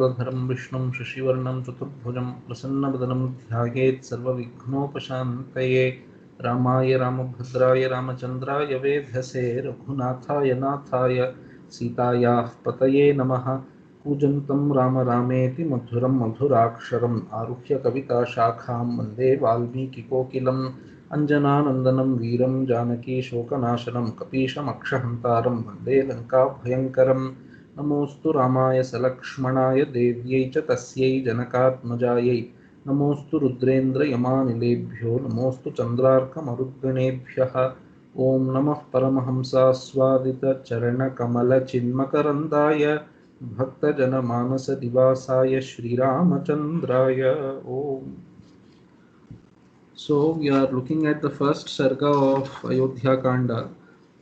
शुक्लाम्बरधरं विष्णुं शशिवर्णं चतुर्भुजं प्रसन्नवदनं ध्यायेत् सर्वविघ्नोपशान्तये। रामाय रामभद्राय रामचन्द्राय वेधसे रघुनाथाय नाथाय सीतायाः पतये नमः। कूजन्तं राम रामेति मधुरं मधुराक्षरम् आरुह्य कविताशाखां वन्दे वाल्मीकिकोकिलम्। अञ्जनानन्दनं वीरं जानकी शोकनाशनं कपीशमक्षहन्तारं वन्दे लङ्काभयङ्करम्। नमोऽस्तु रामाय सलक्ष्मणाय देव्यै च तस्यै जनकात्मजायै। नमोऽस्तु रुद्रेन्द्रयमानिलेभ्यो नमोऽस्तु चन्द्रार्कमरुद्गणेभ्यः। ॐ नमः परमहंसास्वादितचरणकमलचिन्मकरन्दाय भक्तजनमानसनिवासाय श्रीरामचन्द्राय ॐ। So we are looking at the first sarga of Ayodhya Kanda,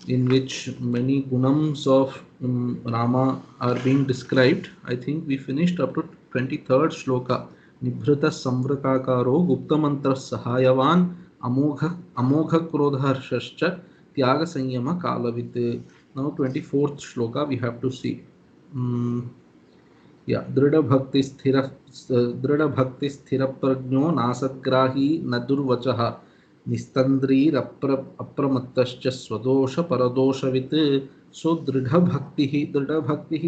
in which many gunams of Rama are being described. I think we finished up to 23rd shloka. Nibhrata samvratakaro guptamantra sahayavan amogha krodharshascha tyaga sanyama kalavit. Now 24th shloka we have to see. दृढ़ भक्ति स्थिर प्रज्ञो नासद्ग्राही न दुर्वचः निस्तंद्रीर अप्रमत्तश्च स्वदोष परदोषवित्. So dridha bhakti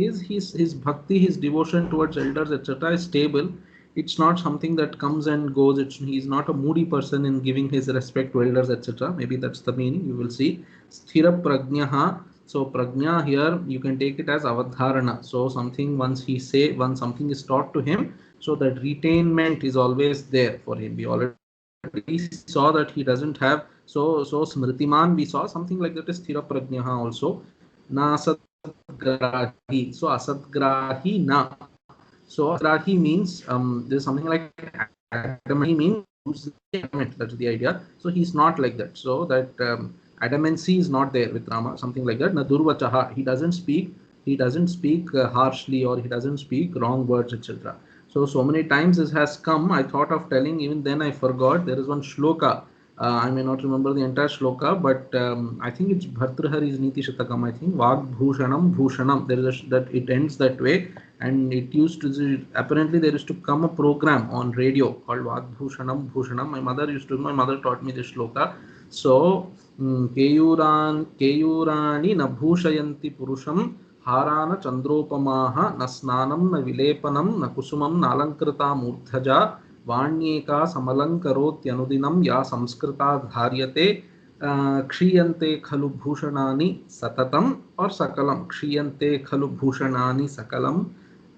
is his bhakti, his devotion towards elders etc. is stable. It's not something that comes and goes. He's not a moody person in giving his respect to elders etc. Maybe that's the meaning. You will see sthira prajnaha. So prajna here you can take it as avadharana. So something once something is taught to him, so that retainment is always there for him. We already saw that he doesn't have so smritiman. We saw something like that is sthira prajna also. Na asadgrahi. So asadgrahi na. So asadgrahi means there's something like adamant. Means that's the idea. So he's not like that. So that adamancy is not there with Rama, something like that. Na durvachaha, he doesn't speak harshly, or he doesn't speak wrong words etc. So many times this has come. I thought of telling, even then I forgot. There is one shloka. I may not remember the entire shloka, but I think it's Bhartrhari's Niti Shatakam. I think Vagbhushanam Bhushanam. There is that it ends that way, and it used to apparently there used to come a program on radio called Vagbhushanam Bhushanam. My mother taught me this shloka. So केयूरानि न भूषयन्ति पुरुषं हारान चंद्रोपमाः न स्नानं न विलेपनं न कुसुमं नालंकृता मूर्धजा वाण्येका समलंकरोत्यनुदिनं या संस्कृता धार्यते क्षीयन्ते खलु भूषणानि सततम और सकलम क्षीयन्ते खलु भूषणानि सकलम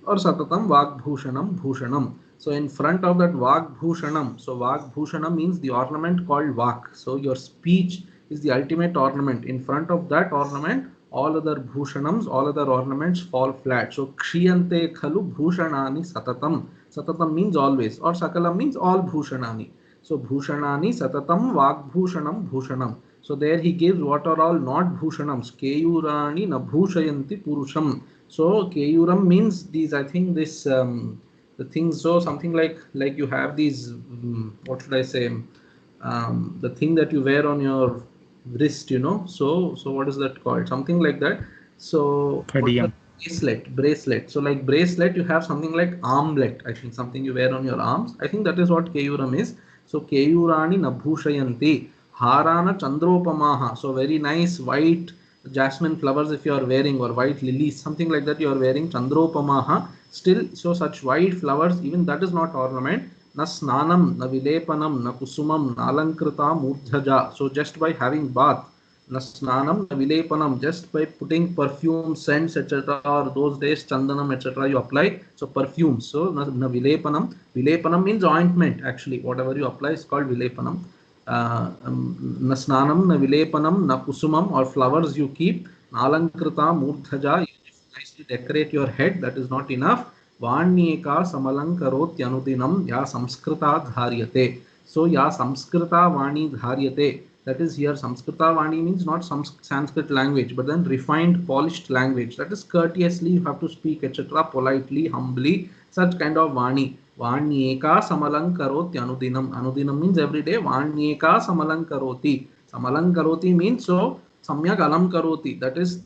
और सततम वाग्भूषणम भूषणम. So in front of that Vagbhushanam, so Vagbhushanam means the ornament called Vak. So your speech is the ultimate ornament. In front of that ornament, all other bhushanams, all other ornaments fall flat. So kshiyante khalu bhushanani satatam. Satatam means always, or sakalam means all bhushanani. So bhushanani satatam Vagbhushanam bhushanam. So there he gives what are all not bhushanams. Keyurani na bhushayanti purusham. So keyuram means these, I think this the things. So something like you have these what should I say, the thing that you wear on your wrist, so what is that called, something like that. So bracelet. So like bracelet, you have something like armlet, I think, something you wear on your arms. I think that is what keyuram is. So keyurani nabhushayanti harana chandropamaha. So very nice white jasmine flowers if you are wearing, or white lilies, something like that you are wearing, chandropamaha. Still, so such white flowers, even that is not ornament. Na snanam, na vilepanam, na kusumam, na alankrita murdhaja. So just by having bath, na snanam, na vilepanam, just by putting perfume, scents, etc., or those days chandanam, etc., you apply. So perfumes. So na vilepanam. Vilepanam means ointment. Actually, whatever you apply is called vilepanam. Na snanam, na vilepanam, na kusumam, or flowers you keep. Na alankrita murdhaja. Nicely decorate your head. That is not enough. Vanyeka samalankarotyanudinam ya samskrita dharyate. So ya samskrita vani dharyate. That is, here samskrita vani means not some Sanskrit language, but then refined, polished language. That is, courteously you have to speak, etc., politely, humbly, such kind of vani. Vanyeka samalankarotyanudinam. Anudinam means every day. Vanyeka samalankaroti. Samalankaroti means so samyak alam karoti. That is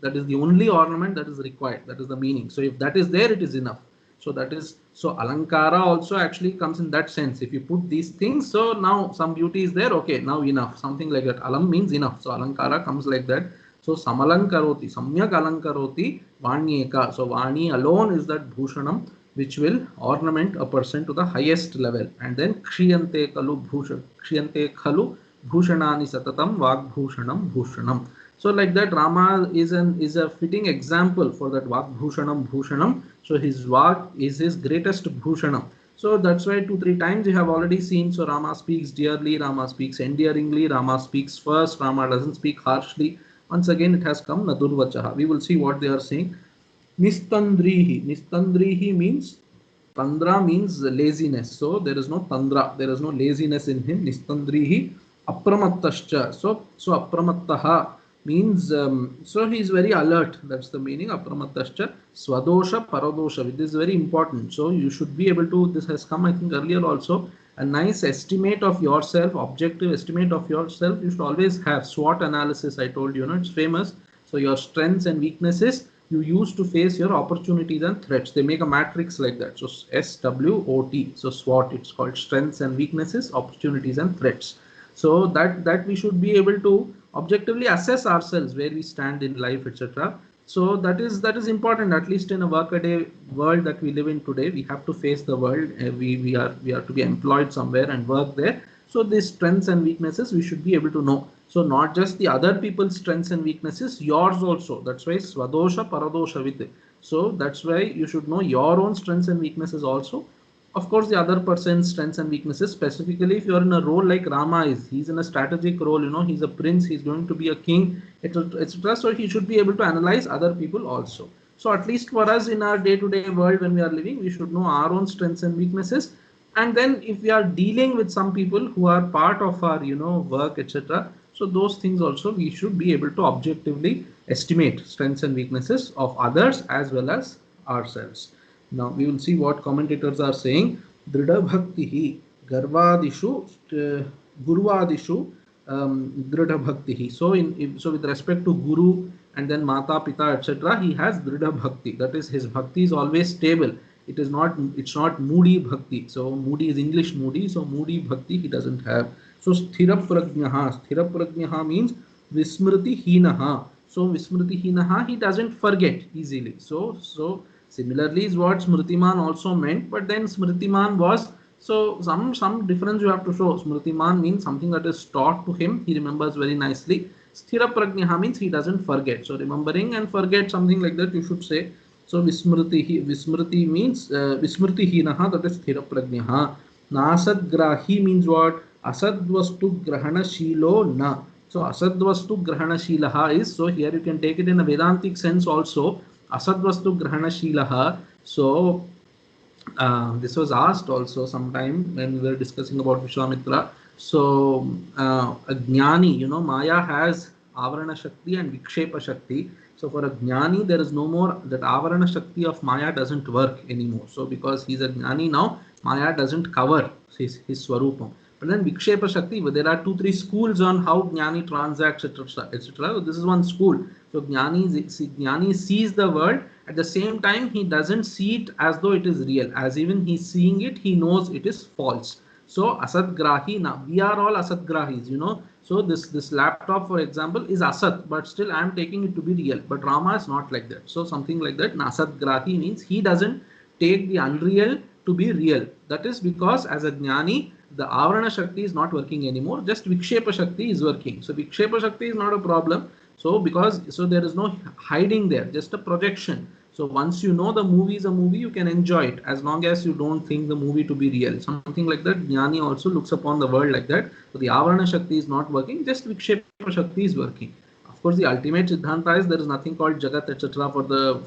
the only ornament that is required. That is the meaning. So if that is there, it is enough. So that is, so alankara also actually comes in that sense. If you put these things, so now some beauty is there, okay, now enough, something like that. Alam means enough, so alankara comes like that. So samalankaroti, samyak alankaroti vanyeka. So vani alone is that bhushanam which will ornament a person to the highest level. And then kshiyante kalu bhushan, kshiyante khalu bhushanani satatam vagbhushanam bhushanam. So like that, Rama is a fitting example for that vagbhushanam bhushanam. So his vag is his greatest bhushanam. So that's why 2-3 times you have already seen. So Rama speaks dearly, Rama speaks endearingly, Rama speaks first, Rama doesn't speak harshly. Once again, it has come Nadurvachaha. We will see what they are saying. Nistandrihi. Nistandrihi means, Tandra means laziness. So there is no Tandra, there is no laziness in him. Nistandrihi. Apramattascha. So Apramattaha means, so he is very alert. That's the meaning. Apramattascha. Swadosha Paradosha. This is very important. So you should be able to, this has come I think earlier also, a nice estimate of yourself, objective estimate of yourself. You should always have SWOT analysis. I told you, it's famous. So your strengths and weaknesses you use to face your opportunities and threats. They make a matrix like that. So SWOT. So SWOT, it's called strengths and weaknesses, opportunities and threats. So that we should be able to objectively assess ourselves, where we stand in life, etc. So that is important, at least in a workaday world that we live in today. We have to face the world. We are to be employed somewhere and work there. So these strengths and weaknesses we should be able to know. So not just the other people's strengths and weaknesses, yours also. That's why Swadosha Paradosha with. So that's why you should know your own strengths and weaknesses also. Of course, the other person's strengths and weaknesses, specifically if you're in a role like Rama is, he's in a strategic role, he's a prince, he's going to be a king, etc. So he should be able to analyze other people also. So at least for us in our day-to-day world when we are living, we should know our own strengths and weaknesses. And then if we are dealing with some people who are part of our, work, etc. So those things also we should be able to objectively estimate strengths and weaknesses of others as well as ourselves. Now we will see what commentators are saying. Drida bhaktihi garvadishu guruvadishu drida bhaktihi. So with respect to guru and then mata pita etc. he has drida bhakti. That is, his bhakti is always stable. It's not moody bhakti. So moody is English moody. So moody bhakti he doesn't have. So sthira prajnaha means vismriti hinaha. So vismriti hinaha, he doesn't forget easily. So similarly is what Smritiman also meant, but then Smritiman was, so some difference you have to show. Smritiman means something that is taught to him, he remembers very nicely. Sthira prajnaha means he doesn't forget. So remembering and forget, something like that you should say. So vismriti means vismriti hinaha, that is sthira prajnaha. Nasadgrahi means what? Asadvastu grahana shilo na. So asadvastu grahana shilaha is, so here you can take it in a Vedantic sense also. Asadvastu grahana shilaha. So this was asked also sometime when we were discussing about Vishwamitra. So a jnani, Maya has avarana shakti and vikshepa shakti. So for a jnani, there is no more, that avarana shakti of Maya doesn't work anymore. So because he's a jnani now, Maya doesn't cover his swarupam. But then vikshepa shakti, there are 2-3 schools on how jnani transacts, etc. So this is one school. So jnani sees the world. At the same time, he doesn't see it as though it is real. As even he's seeing it, he knows it is false. So asadgrahi, now we are all asadgrahis, So this laptop, for example, is asat, but still I am taking it to be real. But Rama is not like that. So something like that. Asadgrahi means he doesn't take the unreal to be real. That is because as a jnani, the avarana shakti is not working anymore. Just vikshepa shakti is working. So vikshepa shakti is not a problem. So there is no hiding there, just a projection. So once you know the movie is a movie, you can enjoy it as long as you don't think the movie to be real. Something like that. Jnani also looks upon the world like that. So the avarana shakti is not working, just vikshepa shakti is working. Of course, the ultimate siddhanta is there is nothing called jagat etc. for the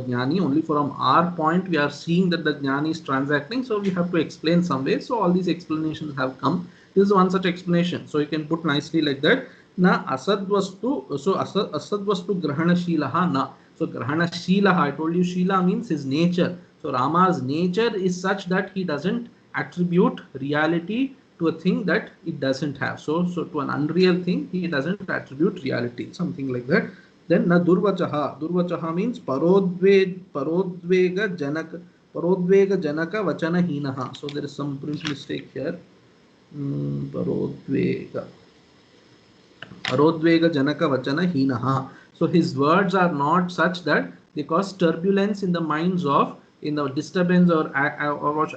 jnani. Only from our point we are seeing that the jnani is transacting. So we have to explain some way. So all these explanations have come. This is one such explanation. So you can put nicely like that. Na asadvastu, so asadvastu grahana shilaha na. So grahana shilaha, I told you shila means his nature. So Rama's nature is such that he doesn't attribute reality to a thing that it doesn't have. So to an unreal thing, he doesn't attribute reality, something like that. Then na durvachaha. Durvachaha means parodvega janak Parodvega Janaka Vachana Hinaha. So there is some print mistake here. Parodvega. Parodvega Janaka Vachana Hinaha. So his words are not such that they cause turbulence in the minds of, in the disturbance or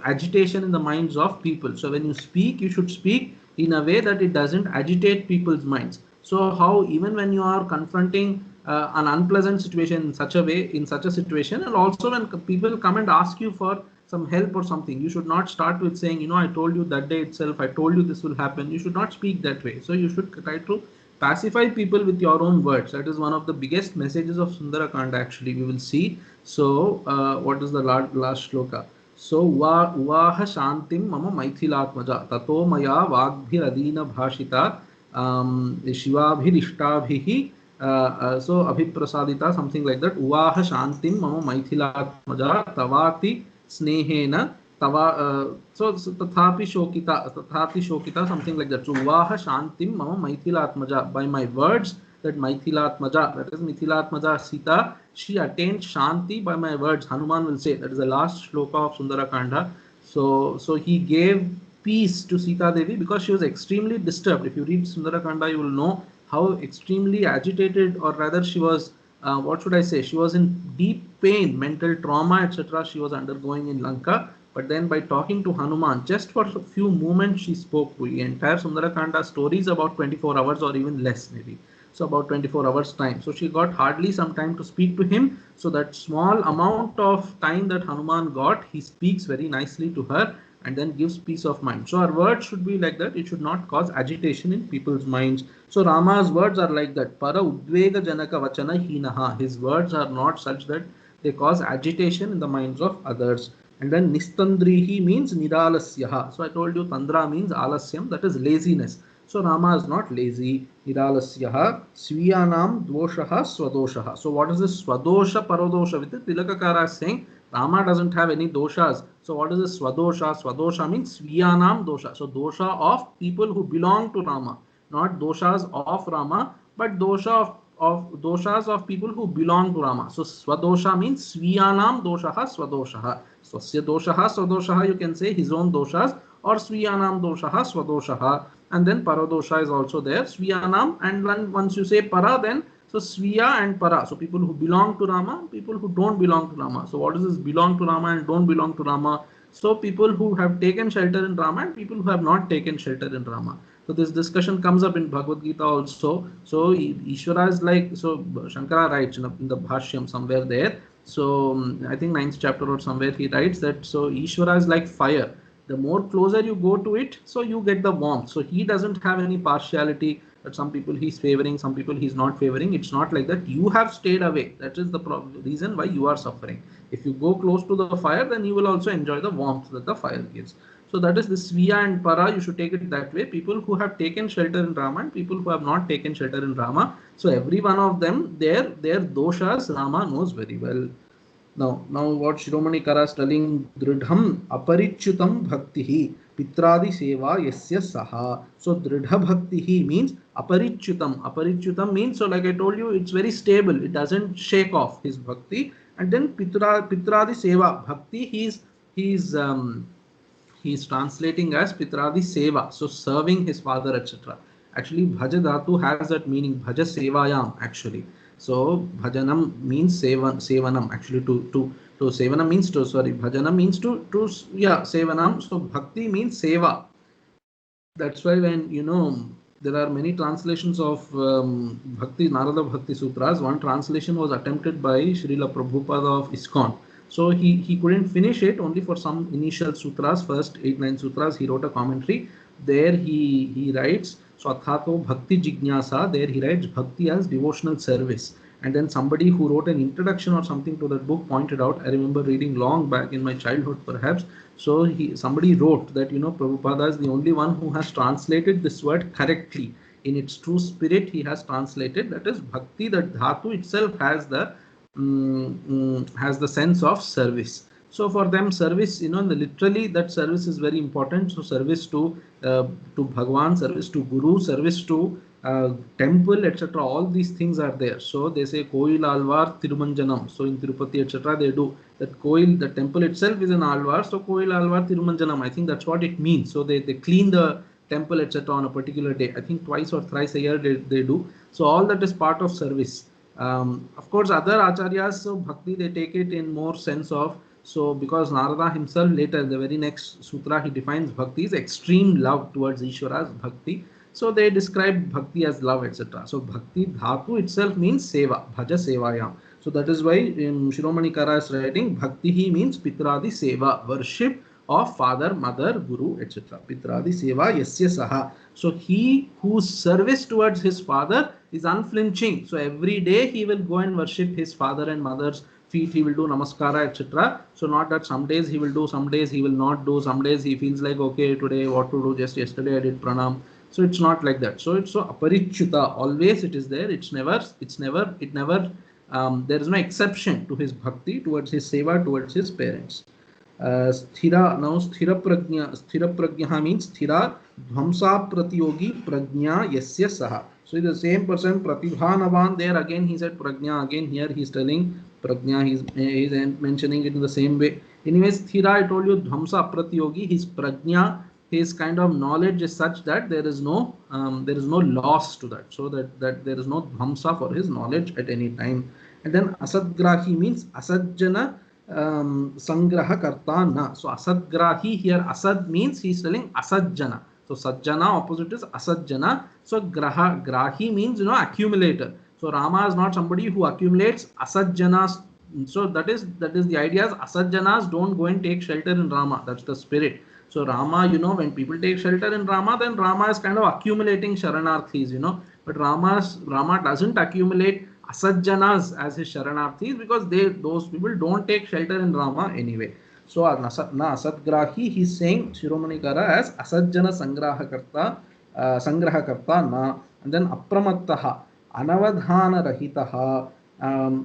agitation in the minds of people. So when you speak, you should speak in a way that it doesn't agitate people's minds. So how even when you are confronting an unpleasant situation in such a way, in such a situation, and also when people come and ask you for some help or something, you should not start with saying, you know, I told you that day itself, I told you this will happen. You should not speak that way. So you should try to pacify people with your own words. That is one of the biggest messages of Sundarakanda, actually, we will see. So what is the last shloka? So uvaha shantim mama maithilatmaja tato maya vagbhir adina bhashita shivabhir ishtabhihi so abhiprasadita, something like that. Uvaha shantim mama maithilatmaja tavati snehena tava so tathapi shokita, something like that. So uvaha shantim mama maithilatmaja, by my words, that maithilatmaja, that is mithilatmaja Sita, she attained shanti by my words. Hanuman will say, that is the last shloka of Sundarakanda. So he gave peace to Sita Devi because she was extremely disturbed. If you read Sundarakanda, you will know how extremely agitated, or rather she was, what should I say, she was in deep pain, mental trauma, etc. she was undergoing in Lanka. But then by talking to Hanuman, just for a few moments, she spoke. The entire Sundarakanda story is about 24 hours or even less, maybe. So about 24 hours time. So she got hardly some time to speak to him. So that small amount of time that Hanuman got, he speaks very nicely to her and then gives peace of mind. So our words should be like that. It should not cause agitation in people's minds. So Rama's words are like that. Para udvega janaka vachana hinaha. His words are not such that they cause agitation in the minds of others. And then nistandrihi means niralasyaha. So I told you tandra means alasyam, that is laziness. So Rama is not lazy. Niralasyaha sviyanam doshaha swadoshaha. So what is this swadosha parodosha? With it, Tilakakara is saying Rama doesn't have any doshas. So what is this swadosha? Swadosha means sviyanam dosha. So dosha of people who belong to Rama, not doshas of Rama, but dosha of doshas of people who belong to Rama. So swadosha means sviyanam doshaha swadoshaha. Swasya doshaha swadoshaha, you can say his own doshas, or sviyanam doshaha swadoshaha. And then paradosha is also there, sviyanam, and then once you say para, then so sviya and para. So people who belong to Rama, people who don't belong to Rama. So what is this belong to Rama and don't belong to Rama? So people who have taken shelter in Rama and people who have not taken shelter in Rama. So this discussion comes up in Bhagavad Gita also. So Ishvara is like, so Shankara writes in the Bhashyam somewhere there. So I think 9th chapter or somewhere he writes that, so Ishvara is like fire. The more closer you go to it, so you get the warmth. So he doesn't have any partiality that some people he's favoring, some people he's not favoring. It's not like that. You have stayed away. That is the reason why you are suffering. If you go close to the fire, then you will also enjoy the warmth that the fire gives. So that is the Sviya and Para. You should take it that way. People who have taken shelter in Rama and people who have not taken shelter in Rama. So every one of them, their doshas, Rama knows very well. Now what Shiromani Kara is telling, Dridham aparichutam bhaktihi pitradi seva yasya saha. So Dridha bhaktihi means aparichutam. Aparichutam means, so like I told you, it's very stable. It doesn't shake off his bhakti. And then pitradi seva bhakti, he's translating as pitradi seva, so serving his father, etc. Actually bhaja dhatu has that meaning, bhaja sevayam actually. So bhajanam means sevanam, actually to sevanam means to, sorry, bhajanam means to yeah, sevanam. So bhakti means seva. That's why when, you know, there are many translations of Bhakti, Narada Bhakti Sutras. One translation was attempted by Srila Prabhupada of ISKCON. So he couldn't finish it, only for some initial sutras, first 8-9 sutras, he wrote a commentary. There he writes, so Athato Bhakti Jignasa, there he writes Bhakti as devotional service. And then somebody who wrote an introduction or something to that book pointed out, I remember reading long back in my childhood perhaps, so somebody wrote that, you know, Prabhupada is the only one who has translated this word correctly. In its true spirit, he has translated, that is Bhakti, that Dhatu itself has the sense of service. So for them, service, you know, literally that service is very important. So service to Bhagwan, service to Guru, service to temple, etc. All these things are there. So they say Koil Alvar Tirumanjanam. So in Tirupati, etc., they do that. Koil, the temple itself is an Alvar. So Koil Alvar Tirumanjanam. I think that's what it means. So they clean the temple, etc., on a particular day. I think twice or thrice a year they do. So all that is part of service. Of course, other acharyas, so bhakti, they take it in more sense of, so because Narada himself later, the very next sutra, he defines bhakti is extreme love towards Ishvara's bhakti. So they describe bhakti as love, etc. So bhakti dhatu itself means seva, bhaja sevayam. So that is why Shiromani Kara is writing bhakti he means pitradi seva, worship of father, mother, guru, etc. Pitradi seva yasya saha. So he whose service towards his father is unflinching. So every day he will go and worship his father and mother's feet, he will do namaskara, etc. So not that some days he will do, some days he will not do, some days he feels like, okay, today what to do, just yesterday I did pranam. So it's not like that. So it's so aparichyuta, always it is there. It never, there is no exception to his bhakti towards his seva, towards his parents. Sthira, now sthira prajna means sthira dhvamsa pratyogi prajna yasya saha. So the same person pratibhanavan, there again he said prajna, again here he is telling prajna, he is mentioning it in the same way. Anyways, sthira, I told you dhvamsa pratyogi, his prajna, his kind of knowledge is such that there is no loss to that, so that there is no dhvamsa for his knowledge at any time. And then asadgrahi means asajjana sangraha karta na. So asadgrahi, here asad means he is telling asajjana. So sajjana opposite is asajjana. So grahi means, accumulator. So Rama is not somebody who accumulates asajjanas. So that is the idea, is asajjanas don't go and take shelter in Rama. That's the spirit. So Rama, when people take shelter in Rama, then Rama is kind of accumulating sharanarthis, But Rama doesn't accumulate asajjanas as his sharanarthis, because those people don't take shelter in Rama anyway. So na asadgrahi, he's saying Shiromani Kara as asajjana sangraha karta na. And then apramattaha, anavadhana rahitaha.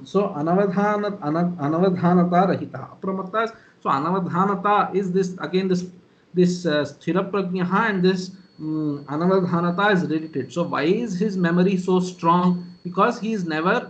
So anavadhanata rahitaha. Apramatta is, so anavadhanata is this, again this sthira prajna, and this anavadhanata is related. So why is his memory so strong? Because he never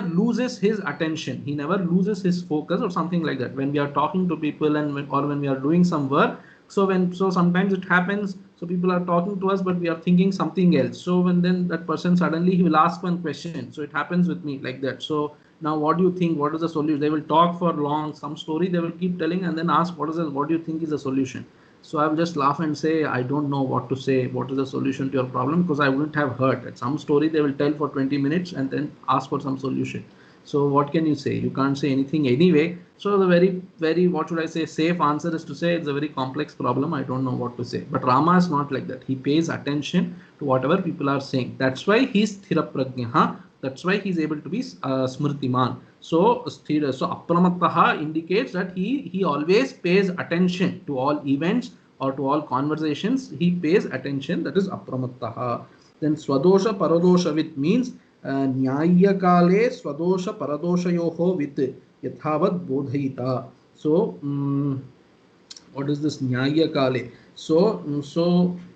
loses his attention, he never loses his focus or something like that. When we are talking to people or when we are doing some work, so sometimes it happens, so people are talking to us but we are thinking something else. So when then that person suddenly he will ask one question. So it happens with me like that. So now what do you think, what is the solution? They will talk for long, some story they will keep telling, and then ask what do you think is the solution? So I will just laugh and say, I don't know what to say, what is the solution to your problem, because I wouldn't have heard. At some story they will tell for 20 minutes and then ask for some solution. So what can you say? You can't say anything anyway. So the very, what should I say, safe answer is to say it's a very complex problem, I don't know what to say. But Rama is not like that. He pays attention to whatever people are saying. That's why he's sthira prajna. That's why he's able to be smrtiman. So apramattaha indicates that he always pays attention to all events or to all conversations. He pays attention. That is apramattaha. Then swadosha paradosha with means nyaya kale swadosha paradoshayoho with yathavad bodhayita. So what is this nyaya kale? So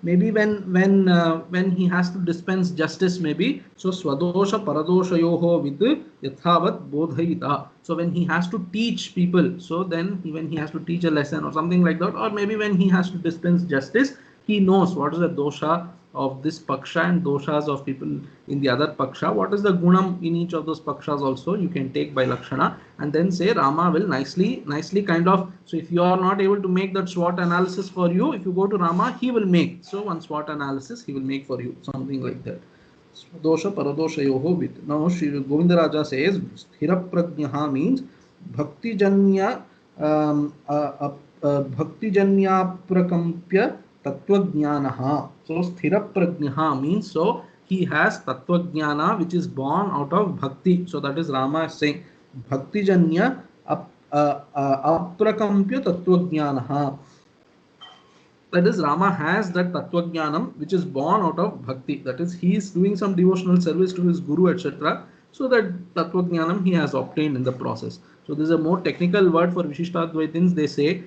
maybe when he has to dispense justice, maybe, so swadosha paradoshayoho with yathavat bodhayita. So when he has to teach people, so then when he has to teach a lesson or something like that, or maybe when he has to dispense justice, he knows what is the dosha of this paksha and doshas of people in the other paksha. What is the gunam in each of those pakshas also you can take by lakshana, and then say Rama will nicely kind of, so if you are not able to make that SWOT analysis for you, if you go to Rama, he will make, so one SWOT analysis he will make for you, something like that. Dosha paradoshayoho with. Now Shri Govindaraja says sthira prajna means bhakti janya prakampya tattva. So sthira prajna means, so he has tattva jnana which is born out of bhakti. So that is Rama is saying bhakti janya aprakampya tattva jnana. That is, Rama has that tattva jnanam which is born out of bhakti. That is, he is doing some devotional service to his guru, etc. So that tattva jnanam he has obtained in the process. So this is a more technical word for Vishishtadvaitins. They say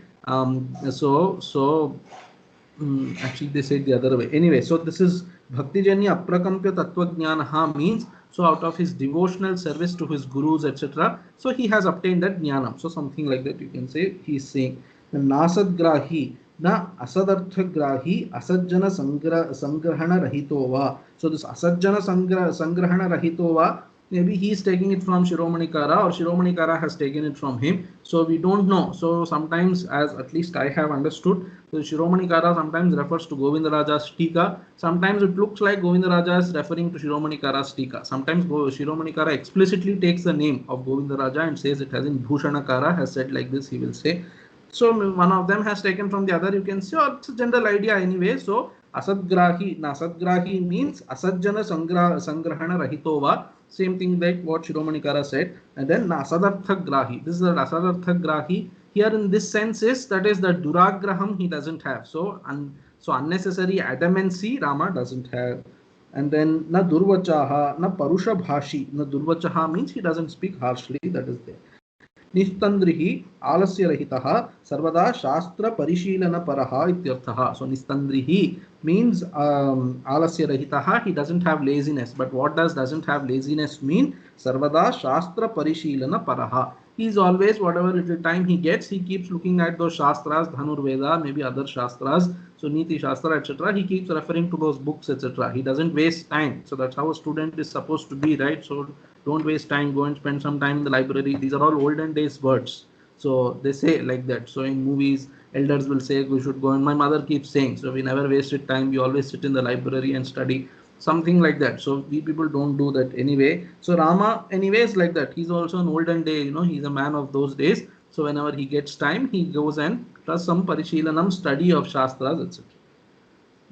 actually they say it the other way. Anyway, so this is Bhaktijanya aprakampya tattvajnanaha means, so out of his devotional service to his gurus, etc., so he has obtained that jnanam. So something like that you can say he is saying. The nasadgrahi na asadarthagrahi asajjana sangrahana rahitova. So this asajjana sangrahana rahitova, maybe he is taking it from Shiromani Kara or Shiromani Kara has taken it from him. So we don't know. So sometimes, as at least I have understood, the Shiromani Kara sometimes refers to Govindaraja's Tika. Sometimes it looks like Govindaraja is referring to Shiromani Kara's Tika. Sometimes Shiromani Kara explicitly takes the name of Govindaraja and says it has in Bhushana Kara has said like this, he will say. So one of them has taken from the other, you can see, or it's a general idea anyway. So asadgrahi, nasadgrahi means asajjana sangrahana rahitova. Same thing like what Shiromani Kara said. And then nasadarthagrahi. This is the nasadarthagrahi. Here in this sense is, that is the duragraham he doesn't have. So unnecessary adamancy Rama doesn't have. And then na durvachaha, na parusha bhashi. Na durvachaha means he doesn't speak harshly. That is there. निस्तंद्रिहि आलस्य रहितः सर्वदा शास्त्र परिशीलन परः इत्यर्थः. So निस्तंद्रिहि means आलस्य रहितः, he doesn't have laziness. But what doesn't have laziness mean? सर्वदा शास्त्र परिशीलन परः. He is always, whatever little time he gets, he keeps looking at those shastras, Dhanurveda, maybe other shastras, so Niti Shastra, etc. He keeps referring to those books, etc. He doesn't waste time. So that's how a student is supposed to be, right? So don't waste time, go and spend some time in the library. These are all olden days words. So they say like that. So in movies, elders will say we should go, and my mother keeps saying, so we never wasted time, we always sit in the library and study. Something like that. So we people don't do that anyway. So Rama anyways like that. He's also an olden day, he's a man of those days. So whenever he gets time, he goes and does some parishilanam, study of shastras, etc.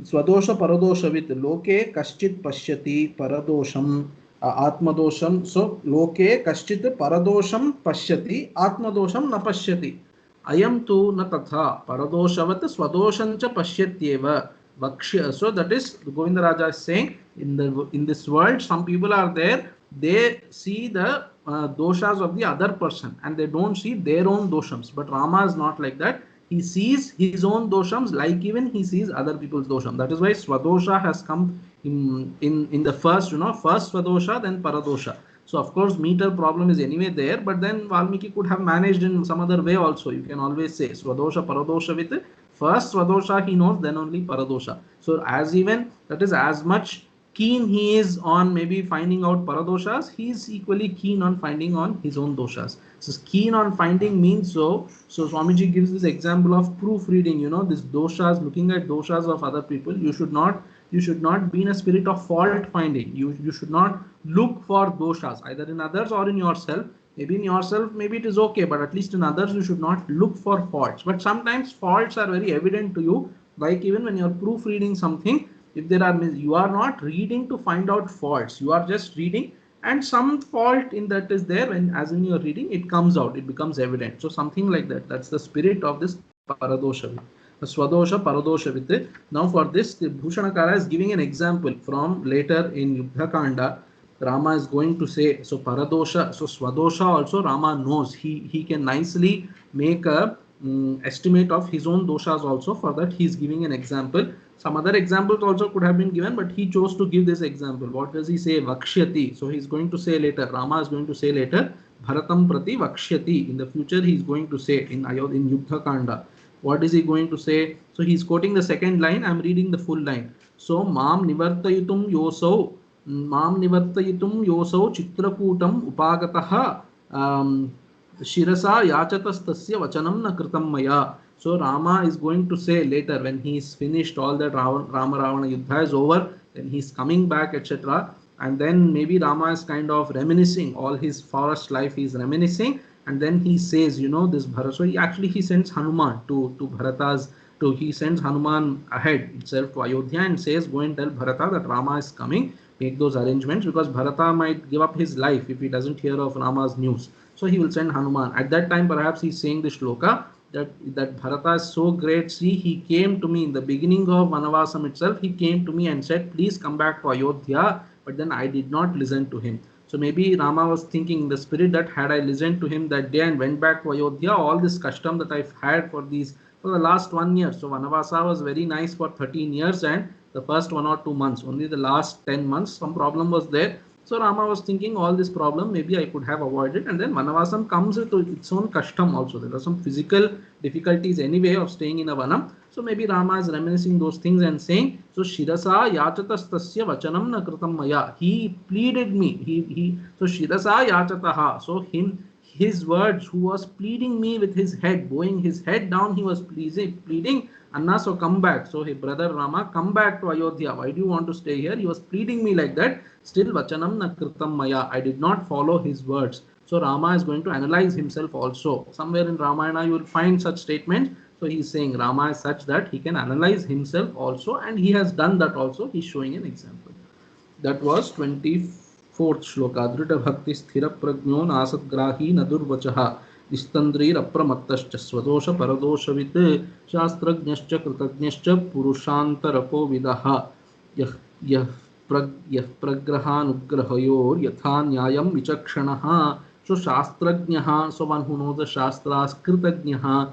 Swadosha paradoshavit loke kaschit pashyati paradosham atmadosham. So loke kaschit paradosham pashyati atmadosham na pashyati. Ayam tu na tatha paradoshavat swadosham cha pasyatyeva. So that is, Govindaraja is saying, in this world, some people are there, they see the doshas of the other person and they don't see their own doshams. But Rama is not like that. He sees his own doshams like even he sees other people's dosham. That is why Swadosha has come in the first, first Swadosha, then Paradosha. So of course meter problem is anyway there, but then Valmiki could have managed in some other way also. You can always say Swadosha Paradosha with first Swadosha he knows, then only Paradosha. So as even, that is, as much keen he is on maybe finding out Paradoshas, he is equally keen on finding on his own doshas. So keen on finding means, so Swamiji gives this example of proofreading, this doshas, looking at doshas of other people. You should not be in a spirit of fault finding. You should not look for doshas either in others or in yourself. Maybe in yourself, maybe it is okay, but at least in others, you should not look for faults. But sometimes faults are very evident to you, like even when you are proofreading something, if there are, you are not reading to find out faults, you are just reading, and some fault in that is there, when as in your reading, it comes out, it becomes evident. So something like that. That's the spirit of this Paradosha. Swadosha Paradoshavit. Now for this, the Bhushanakara is giving an example from later in Yuddha Kanda. Rama is going to say, so Paradosha, so Swadosha also Rama knows. He can nicely make a estimate of his own doshas also. For that he is giving an example. Some other examples also could have been given, but he chose to give this example. What does he say? Vakshyati. So he is going to say later, Rama is going to say later, Bharatam Prati Vakshyati. In the future he is going to say in Yuddha Kanda. What is he going to say? So he is quoting the second line. I am reading the full line. So Mam Nivartayitum Yosau Chitrakutam Upagataha Shirasa Yachatastasya Vachanam na Kritam Maya. So Rama is going to say later, when he is finished, all that Rama Ravana Yuddha is over, then he is coming back, etc. And then maybe Rama is kind of reminiscing all his forest life, he is reminiscing, and then he says, this Bharata. So he sends Hanuman to Bharata's, he sends Hanuman ahead itself to Ayodhya and says, go and tell Bharata that Rama is coming, make those arrangements, because Bharata might give up his life if he doesn't hear of Rama's news. So he will send Hanuman. At that time, perhaps he is saying this shloka, that Bharata is so great. See, he came to me in the beginning of Vanavasam itself. He came to me and said, please come back to Ayodhya. But then I did not listen to him. So maybe Rama was thinking in the spirit that had I listened to him that day and went back to Ayodhya, all this custom that I've had for the last 1 year. So Vanavasa was very nice for 13 years, and the first 1 or 2 months. Only the last 10 months some problem was there. So Rama was thinking all this problem maybe I could have avoided. And then Vanavasam comes with its own kashtam also. There are some physical difficulties anyway of staying in a vanam. So maybe Rama is reminiscing those things and saying, so Shirasa yachatastasya vachanam na kritam maya. He pleaded me. So Shirasa yachataha. So his words, who was pleading me with his head, bowing his head down, he was pleading, Anna, so come back. So hey brother Rama, come back to Ayodhya. Why do you want to stay here? He was pleading me like that. Still vachanam na kritam maya. I did not follow his words. So Rama is going to analyze himself also. Somewhere in Ramayana you will find such statements. So he is saying Rama is such that he can analyze himself also, and he has done that also. He is showing an example. That was 24th shloka. Drita bhakti sthira prajno nasatgrahi nadurvachaha istandrir apramattascha swadosha paradoshavit shastrajnascha kritajnascha purushantarapo vidaha yah pragrahanugrahayor yatha nyayam vichakshanaha. So shastrajnaha, so one who knows the shastras. Kritagnaha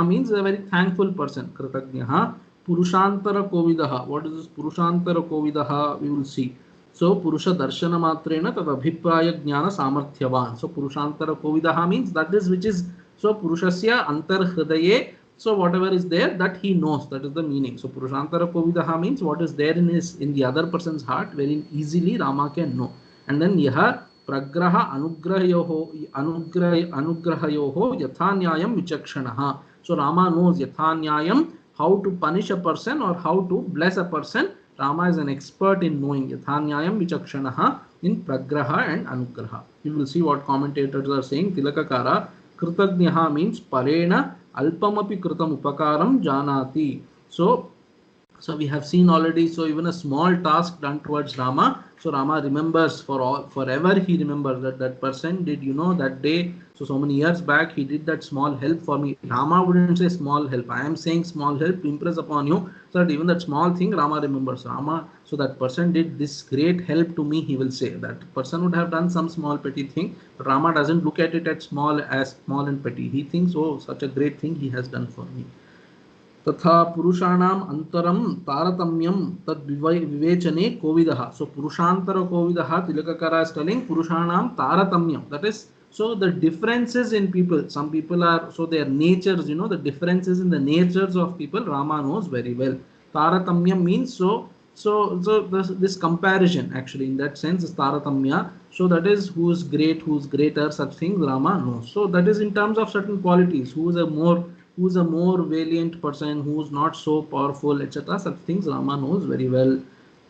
means a very thankful person. Kritagnaha. Purushantara kovidaha. What is this Purushantara kovidaha? We will see. So Purusha darshana matrena tad abhipraya jnana samarthyavan. So Purushantara kovidaha means that is which is, so Purushasya antar hridaye. So whatever is there that he knows, that is the meaning. So Purushantara kovidaha means what is there in the other person's heart very easily Rama can know. And then yaha pragraha anugrahayoho yathanyayam vichakshanaha. So Rama knows yathanyayam, how to punish a person or how to bless a person. Rama is an expert in knowing yathanyayam vichakshanaha in pragraha and anugraha. You will see what commentators are saying. Tilakakara kritagnaha means parena alpamapi kritam upakaram janati. So we have seen already, so even a small task done towards Rama, so Rama remembers forever. He remembers that person did, that day, so many years back he did that small help for me. Rama wouldn't say small help. I am saying small help to impress upon you, so that even that small thing Rama remembers. So that person did this great help to me, he will say. That person would have done some small petty thing, but Rama doesn't look at it as small and petty. He thinks, oh, such a great thing he has done for me. तथा पुरुषाणाम अंतरम तारतम्यम तद विवेचने कोविदः. So पुरुषांतर कोविदः, Tilakakara is telling पुरुषाणाम तारतम्यम, that is, so the differences in people, some people are, so their natures, the differences in the natures of people Rama knows very well. Taratamyam means this comparison, actually in that sense is taratamya. So that is who is great, who is greater, such things Rama knows. So that is in terms of certain qualities, who is a more valiant person, who is not so powerful, etc. Such things Rama knows very well.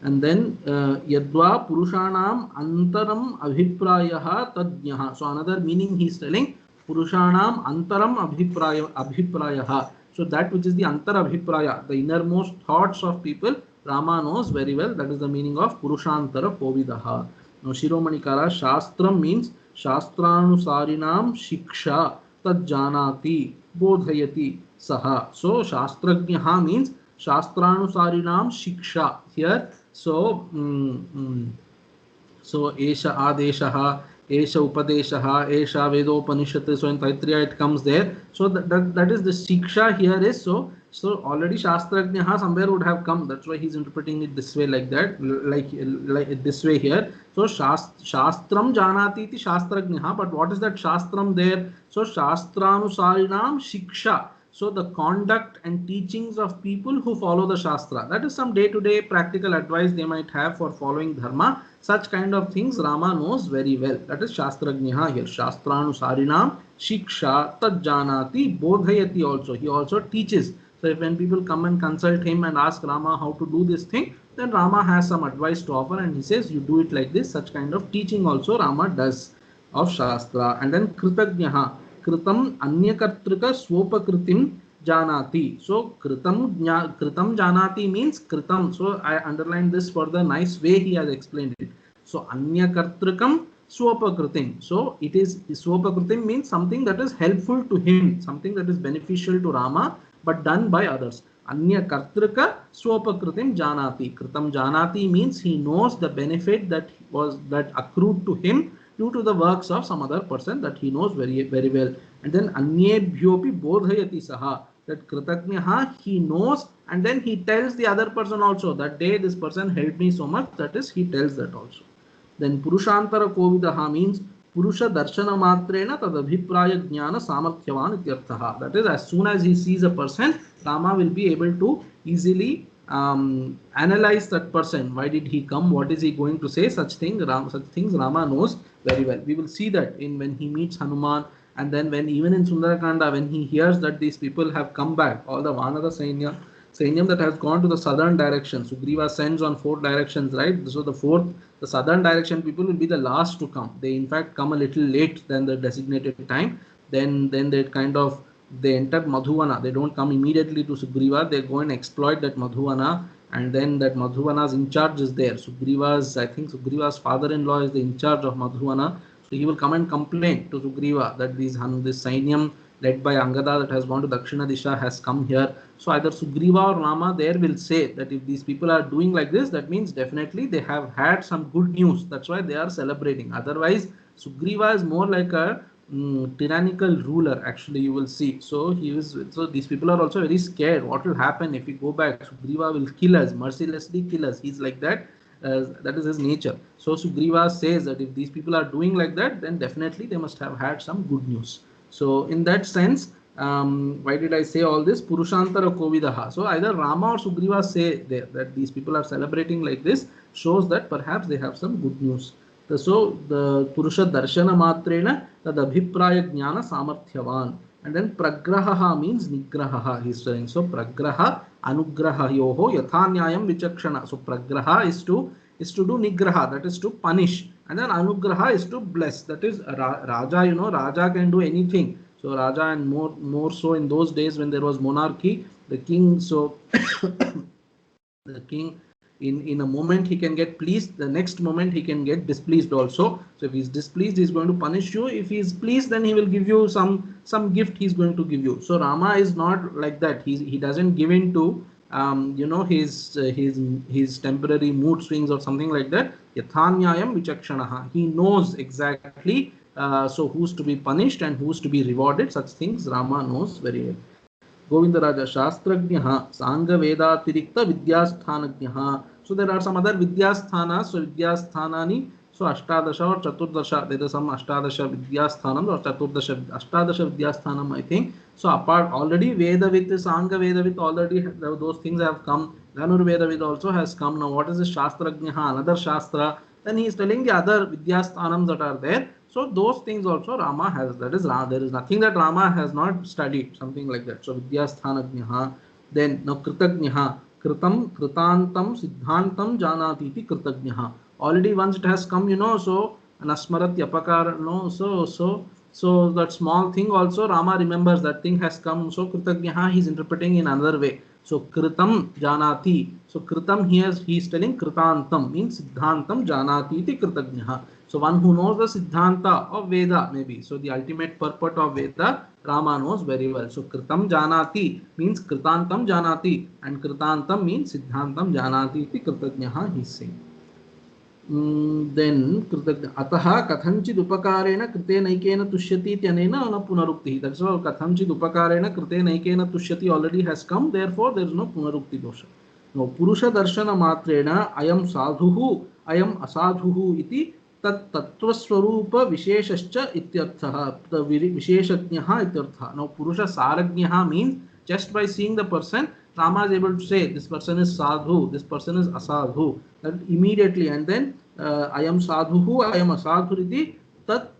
And then yadva purushanam antaram abhiprayah tadnyaha. So another meaning he is telling, purushanam antaram abhiprayah. So that which is the antar abhipraya, the innermost thoughts of people, Rama knows very well. That is the meaning of purushantara kovidaha. Now Shiromanikara, shastram means shastranusarinam shiksha tad janati bodhayati saha. So shastrajnaha means shastranusarinam shiksha here. So esha adeshaha, esha upadeshaha, esha vedopanishad. So in Taittiriya it comes there. So that is the shiksha here is, so already shastrajnaha somewhere would have come. That's why he's interpreting it this way, like that, like this way here. So shastram janati iti shastrajnaha, but what is that shastram there? So shastranusarinam shiksha. So the conduct and teachings of people who follow the shastra, that is some day-to-day practical advice they might have for following dharma. Such kind of things Rama knows very well. That is shastrajnaha here. Shastranusarinam shiksha tad janati bodhayati also. He also teaches. So if when people come and consult him and ask Rama how to do this thing, then Rama has some advice to offer and he says you do it like this. Such kind of teaching also Rama does of shastra. And then kritagnaha, kritam anyakartrika swopakritim janati. So kritam janati means kritam. So I underline this for the nice way he has explained it. So anyakartrikam swopakritim. So it is, swopakritim means something that is helpful to him, something that is beneficial to Rama, but done by others. Anya kartrika swopakritim janati. Kritam janati means he knows the benefit that accrued to him due to the works of some other person that he knows very, very well. And then anyebhyopi bodhayati saha. that Kritagnaha, he knows, and then he tells the other person also that day this person helped me so much, that is, he tells that also. Then Purushantara Kovidaha means Purusha Darshana Matrena Tadabhipraya Jnana Samarthyavan Ityarthaha. That is, as soon as he sees a person, Rama will be able to easily analyze that person. Why did he come? What is he going to say? Such things Rama knows very well. We will see that in when he meets Hanuman, and then when even in Sundarakanda, when he hears that these people have come back, all the Vanara Sainyam that has gone to the southern direction. Sugriva sends on 4 directions, right? So the southern direction people will be the last to come. They in fact come a little late than the designated time. Then they enter Madhuvana. They don't come immediately to Sugriva. They go and exploit that Madhuvana, and then that Madhuvana's in charge is there. I think Sugriva's father-in-law is the in charge of Madhuvana. So he will come and complain to Sugriva that this Sainyam led by Angada that has gone to Dakshina Disha has come here. So either Sugriva or Rama there will say that if these people are doing like this, that means definitely they have had some good news. That's why they are celebrating. Otherwise, Sugriva is more like a tyrannical ruler, actually, you will see. So these people are also very scared. What will happen if we go back? Sugriva will kill us, mercilessly kill us. He's like that. That is his nature. So Sugriva says that if these people are doing like that, then definitely they must have had some good news. So in that sense, why did I say all this? Purushantara Kovidaha. So either Rama or Sugriva say there that these people are celebrating like this, shows that perhaps they have some good news. So the Purusha Darshana Matrena Tad Abhipraya Jnana Samarthyavan. And then Pragraha means Nigraha, he's saying. So Pragraha Anugraha Yoho Yathanyayam Vichakshana. So Pragraha is to do Nigraha, that is to punish. And then Anugraha is to bless. That is Raja, Raja can do anything. So Raja, and more so in those days when there was monarchy, the king, so the king in a moment he can get pleased, the next moment he can get displeased also. So if he's displeased, he's going to punish you. If he's pleased, then he will give you some gift he's going to give you. So Rama is not like that. He doesn't give in to his temporary mood swings or something like that. Yathanyayam Vichakshanaha. He knows exactly so who's to be punished and who's to be rewarded. Such things Rama knows very well. Govindaraja Shastrajnaha Sangha Vedatirikta Vidyasthanajnaha. So there are some other Vidyasthanas. So Vidyasthanani, so Ashtadasha or Chaturdasha, there is some Ashtadasha Vidyasthanam or Ashtadasha Vidyasthanam, I think. So apart, already Vedavit, Sangha Vedavit, already those things have come. Dhanur Vedavit also has come. Now what is this Shastrajnaha, another Shastra? Then he is telling the other Vidyasthanams that are there. So those things also Rama has. That is, there is nothing that Rama has not studied, something like that. So Vidyasthanajnaha. Then now Kritagnaha. Kritam, Kritantam, Siddhantam, Janatiti, Kritagnaha. Already once it has come, so Nasmarat Yapakar, so that small thing also Rama remembers that thing has come. So Kritagnaha he is interpreting in another way. So Kritam Janati. So Kritam he is telling Kritantam means Siddhantam Janati iti Kritagnaha. So one who knows the Siddhanta of Veda maybe. So the ultimate purport of Veda Rama knows very well. So Kritam Janati means Kritantam Janati, and Kritantam means Siddhantam Janati iti Kritagnaha he is saying. Then Ataha Kathanchid Upakarena Krite Naikena Tushyati Tyanena na Punarukti. That's all. Kathanchid Upakarena Krite Naikena Tushyati already has come, therefore there is no Punarukti dosha. No Purusha Darshana Matrena Ayam Sadhuhu Ayam Asadhuhu iti Tat Tattvaswarupa Visheshascha Ityarthaha. The Visheshajnaha Ityarthaha. Now Purusha Sarajnaha means just by seeing the person, Rama is able to say this person is sadhu, this person is asadhu. That immediately, and then I am sadhuhu, I am asadhuriti tat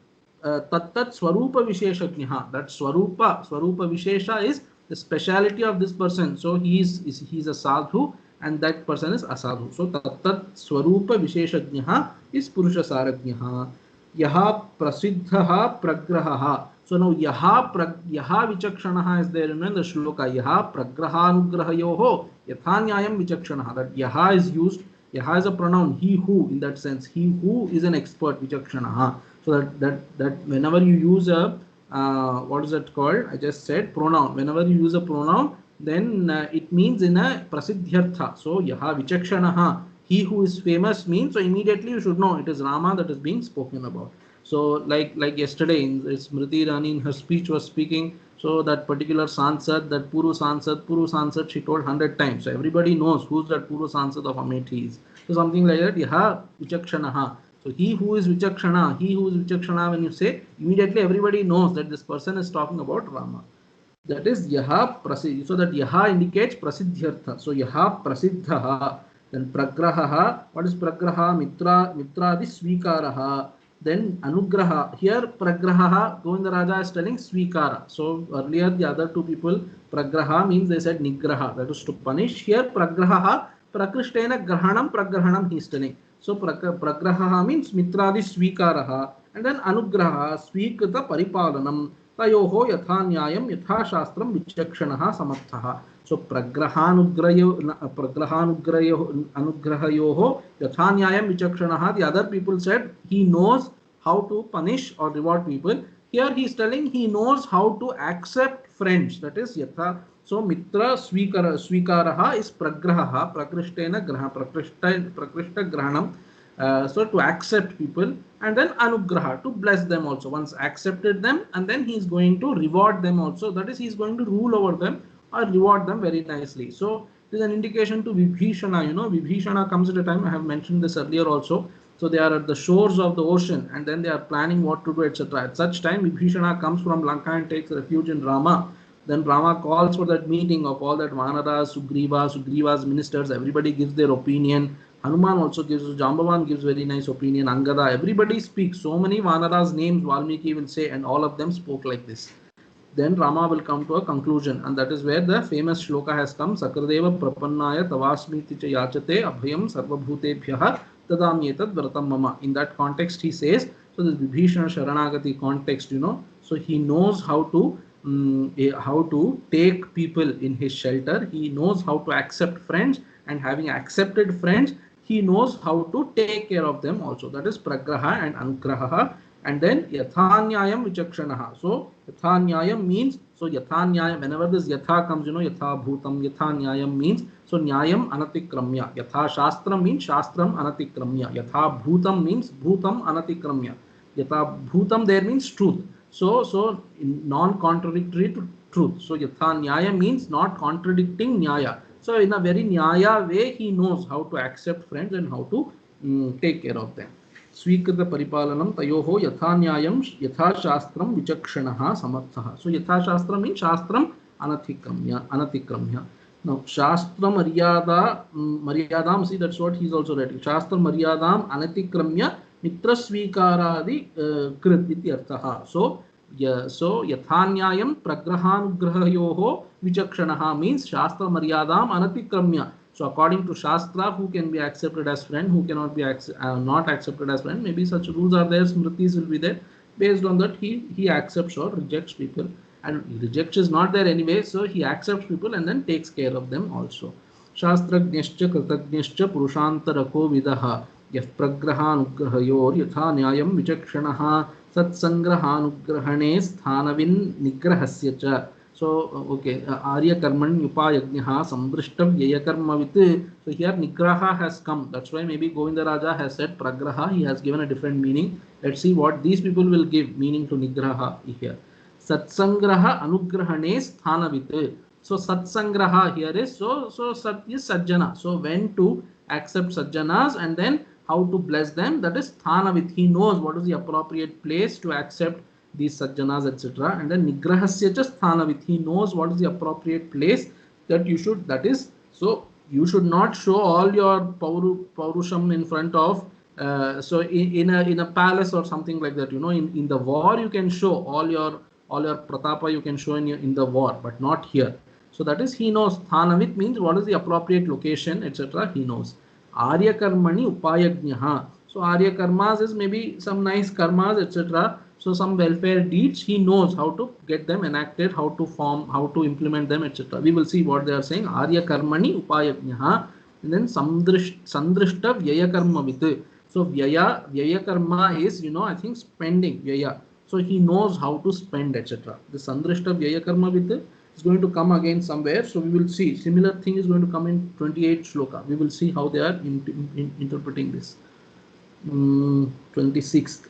swarupa visheshajnaha. That swarupa vishesha is the speciality of this person. So he is a sadhu and that person is asadhu. So tat swarupa visheshajnaha is purusha sarajnaha. Yaha prasiddhaha pragrahaha. So now yaha vichakshanaha is there in the shloka. Yaha pragrahanugrahayoho yathanyayam vichakshanaha. That yaha is used. Yaha is a pronoun. He who, in that sense, he who is an expert, vichakshanaha. So that whenever you use a what is it called? I just said pronoun. Whenever you use a pronoun, then it means in a prasidhyartha. So yaha vichakshanaha. He who is famous means, so immediately you should know it is Rama that is being spoken about. So like yesterday, in Smriti Irani in her speech was speaking, So that particular Sansad, that Puru Sansad, she told 100 times. So everybody knows who's that Puru Sansad of Amethi is. So something like that, Yaha Vichakshanaha. So he who is Vichakshana, when you say, immediately everybody knows that this person is talking about Rama. That is Yaha Prasidh. So that Yaha indicates Prasiddhyartha. So Yaha Prasiddhaha. Then Pragrahaha. What is Pragraha? Mitradi Svikaraha. Then Anugraha. Here Pragraha, Govinda Raja is telling Svikara. So earlier the other two people, Pragraha means they said Nigraha, that is to punish. Here Pragraha, Prakrishtena Pragrahanam he is telling. So Pragraha means Mitradi Svikaraha. And then Anugraha, Svikata Paripalanam. तयोः यथा न्यायं यथा शास्त्रं विचक्षणः समर्थः. So अनुग्रहयोः यथा न्यायं विचक्षणः. The other people said he knows how to punish or reward people. Here he is telling he knows how to accept friends. That is yatha. So mitra swikarah is pragraha, prakrishtena graha, prakrishta grahanam. So to accept people, and then anugraha, to bless them also. Once accepted them, and then he is going to reward them also. That is, he is going to rule over them or reward them very nicely. So it is an indication to Vibhishana. You know, Vibhishana comes at a time, I have mentioned this earlier also. So they are at the shores of the ocean, and then they are planning what to do, etc. At such time, Vibhishana comes from Lanka and takes refuge in Rama. Then Rama calls for that meeting of all that Vanaras, Sugriva's ministers. Everybody gives their opinion. Hanuman also gives, Jambavan gives very nice opinion, Angada, everybody speaks. So many Vanaras names Valmiki will say, and all of them spoke like this. Then Rama will come to a conclusion, and that is where the famous shloka has come. Sakradeva prapannaya tavasmiti cha yachate abhayam sarvabhutebhyah tadamyetad vratam mama. In that context he says, so this Vibhishana Sharanagati context, you know, so he knows how to take people in his shelter. He knows how to accept friends, and having accepted friends, he knows how to take care of them also. That is pragraha and anugraha. And then yathanyayam vichakshanaha. So yathanyayam means, so yathanyayam, whenever this yatha comes, you know, yatha bhutam, yathanyayam means, so nyayam anatikramya. Yatha shastram means shastram anatikramya. Yatha bhutam means bhutam anatikramya. Yatha bhutam there means truth. So non-contradictory to truth. So yatha nyaya means not contradicting nyaya. So in a very nyaya way, he knows how to accept friends and how to take care of them. Swikrita paripalanam tayoho yatha nyayam yatha shastram vichakshanaha samarthaha. So yatha shastram means shastram anatikramya. Now shastra maryadam, see, that's what he is also writing. Shastra maryadam anatikramya mitra swikaradi krit ityarthaha. So yathanyayam pragrahanugrahayoho vichakshanaha means shastra maryadam anatikramya. So according to Shastra, who can be accepted as friend, who cannot be not accepted as friend, maybe such rules are there, smritis will be there. Based on that, he accepts or rejects people, and rejects is not there anyway, so he accepts people and then takes care of them also. Shastrajnascha kritagnyascha purushantarako vidaha yah pragrahanugrahayor yatha nyayam vichakshanaha satsangrahanugrahane sthanavin nigrahasya cha. So, okay, Arya Karman Upayagnaha Sambrishtav Yayakarmavit. So here Nigraha has come. That's why maybe Govinda Raja has said Pragraha. He has given a different meaning. Let's see what these people will give meaning to Nigraha here. Satsangraha Anugrahane Sthanavit. So Satsangraha here is, so Sat is Sajjana. So when to accept Sajjanas and then how to bless them, that is Sthanavit. He knows what is the appropriate place to accept these sajjanas, etc. And then nigrahasya cha sthanavit. He knows what is the appropriate place that you should, that is, so you should not show all your paurusham in front of, so in a palace or something like that, you know, in the war you can show all your pratapa, you can show in the war, but not here. So that is, he knows. Sthanavit means what is the appropriate location, etc. He knows. Arya karmani upayagnaha. So Arya karmas is maybe some nice karmas, etc. So some welfare deeds, he knows how to get them enacted, how to form, how to implement them, etc. We will see what they are saying. Arya karmani upayagnaha. And then sandrishta vyaya karma vit. So vyaya karma is, you know, I think spending, vyaya. So he knows how to spend, etc. The sandrishta vyaya karma vit is going to come again somewhere. So we will see. Similar thing is going to come in 28 shloka. We will see how they are interpreting this. 26th.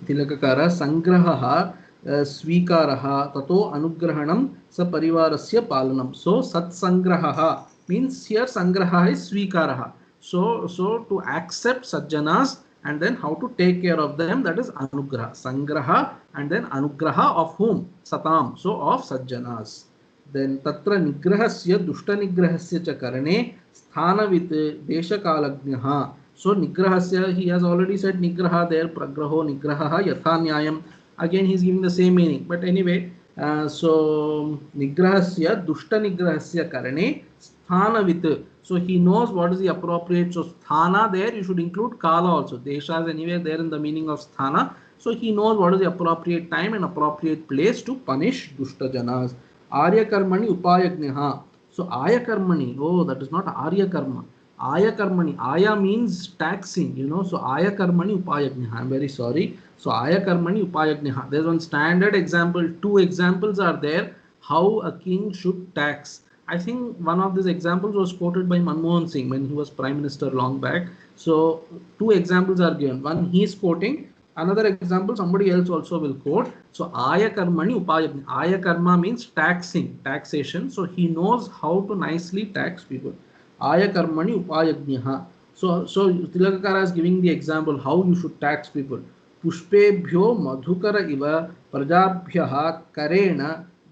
Tilakakara Sangraha स्वीकारः ततो अनुग्रहणं सपरिवारस्य पालनं. So satsangrahah means here sangrahah is swikarah. So to accept sajjanas and then how to take care of them, that is anugraha. Sangraha and then anugraha of whom? Satam. So of sajjanas. Then tatra nigrahasya dushta nigrahasya cha karane sthanavit deshakalagnyah. So nigrahasya, he has already said nigraha there, pragraho nigraha yatha nyayam. Again he is giving the same meaning, but anyway, so nigrahasya dushta nigrahasya karane sthanavit. So he knows what is the appropriate. So sthana there you should include kala also. Desha is anyway there in the meaning of sthana. So he knows what is the appropriate time and appropriate place to punish dushta janas. Arya karmani upayagnaha. So aya karmani, oh, that is not arya karma. Aya karmani, aya means taxing, you know. So aya karmani upayagnaha, I'm very sorry. So aya karmani upayagnaha, there's one standard example. Two examples are there how a king should tax. I think one of these examples was quoted by Manmohan Singh when he was prime minister long back. So two examples are given, one he is quoting, another example somebody else also will quote. So aya karmani upayagnaha, aya karma means taxing, taxation. So he knows how to nicely tax people. Aya karmani upayagnaha. So Tilakakara is giving the example how you should tax people. पुष्पेभ्यो Madhukar इव प्रजाभ्यः करेण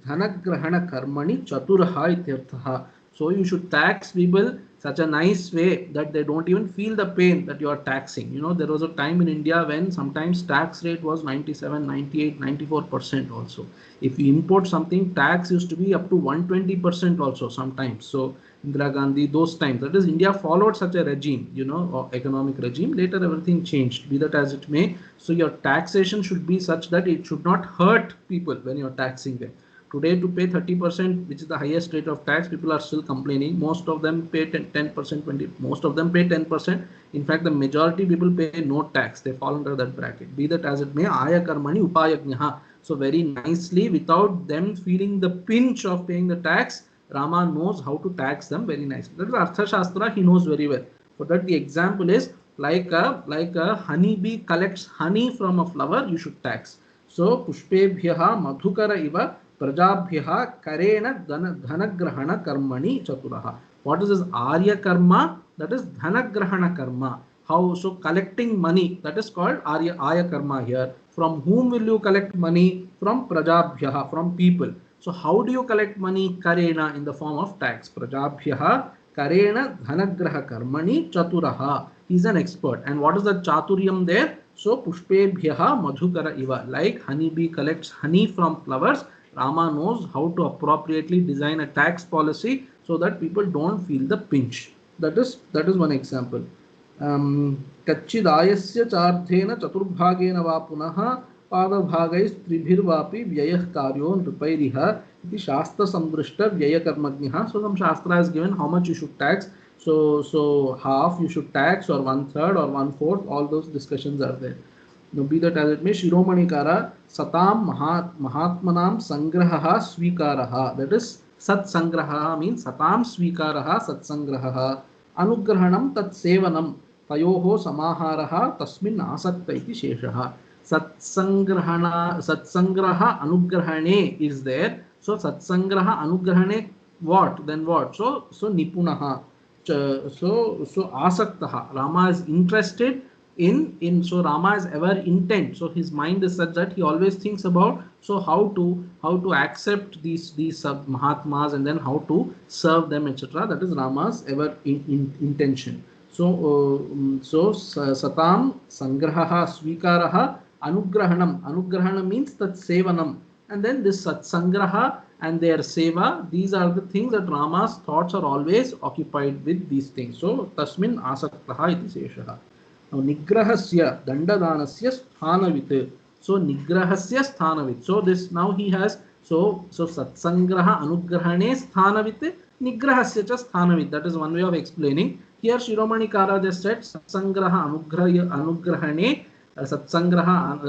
धनग्रहण कर्मणि चतुरः इत्यर्थः. So you should tax people such a nice way that they don't even feel the pain that you are taxing. You know, there was a time in India when sometimes tax rate was 97, 98, 94% also. If you import something, tax used to be up to 120% also sometimes. So Indira Gandhi, those times, that is, India followed such a regime, you know, or economic regime. Later everything changed, be that as it may. So your taxation should be such that it should not hurt people when you're taxing them. Today, to pay 30%, which is the highest rate of tax, people are still complaining. Most of them pay 10%, 20%. Most of them pay 10%. In fact, the majority people pay no tax. They fall under that bracket. Be that as it may, aya karmani upayagnaha. So very nicely, without them feeling the pinch of paying the tax, Rama knows how to tax them very nicely. That is Artha Shastra. He knows very well. For that, the example is like a honeybee collects honey from a flower. You should tax. So pushpebhyaha madhukara iva प्रजाभ्यः करेण धनग्रहण कर्मणि चतुरः. What is this arya karma? That is dhanagrahana karma. How? So collecting money, that is called aya karma here. From whom will you collect money? From prajabhyah, from people. So how do you collect money? Karena, in the form of tax. Prajabhyah karena dhanagraha karmani chaturaha. He is an expert. And what is the chaturyam there? So pushpebhyah madhukara iva, like honeybee collects honey from flowers. Rama knows how to appropriately design a tax policy so that people don't feel the pinch. That is one example. Kachidayasya chardhena chaturbhagena va punaha padabhagaistribhirvapi vyayah karyo nrupairiha iti shastra samdrishta vyaya karmagniha. So some shastra is given how much you should tax. So half you should tax, or 1/3 or 1/4. All those discussions are there. Now, be that as it may, Shiromanikara satam mahatmanam sangraha svikaraha. That is sat sangraha means satam svikaraha sat sangraha. Anugrahanam tat sevanam tayoho samaharaha tasmin asakta iti sheshaha. Satsangraha anugrahane is there. So satsangraha anugrahane what? Then what? So nipunaha. So asaktaha. Rama is interested in so Rama is ever intent. So his mind is such that he always thinks about how to accept these Mahatmas and then how to serve them, etc. That is Rama's ever intention. So satam sangraha svikaraha anugrahanam means that sevanam, and then this satsangraha and their seva, these are the things that Rama's thoughts are always occupied with these things. So tasmin asaktaha iti seshaha. Now nigrahasya dandadanasya sthanavit. So nigrahasya sthanavit. So this now he has so satsangraha anugrahane sthanavit, nigrahasya cha sthanavit. That is one way of explaining. Here Shiromanikara just said satsangraha anugrahane satsangraha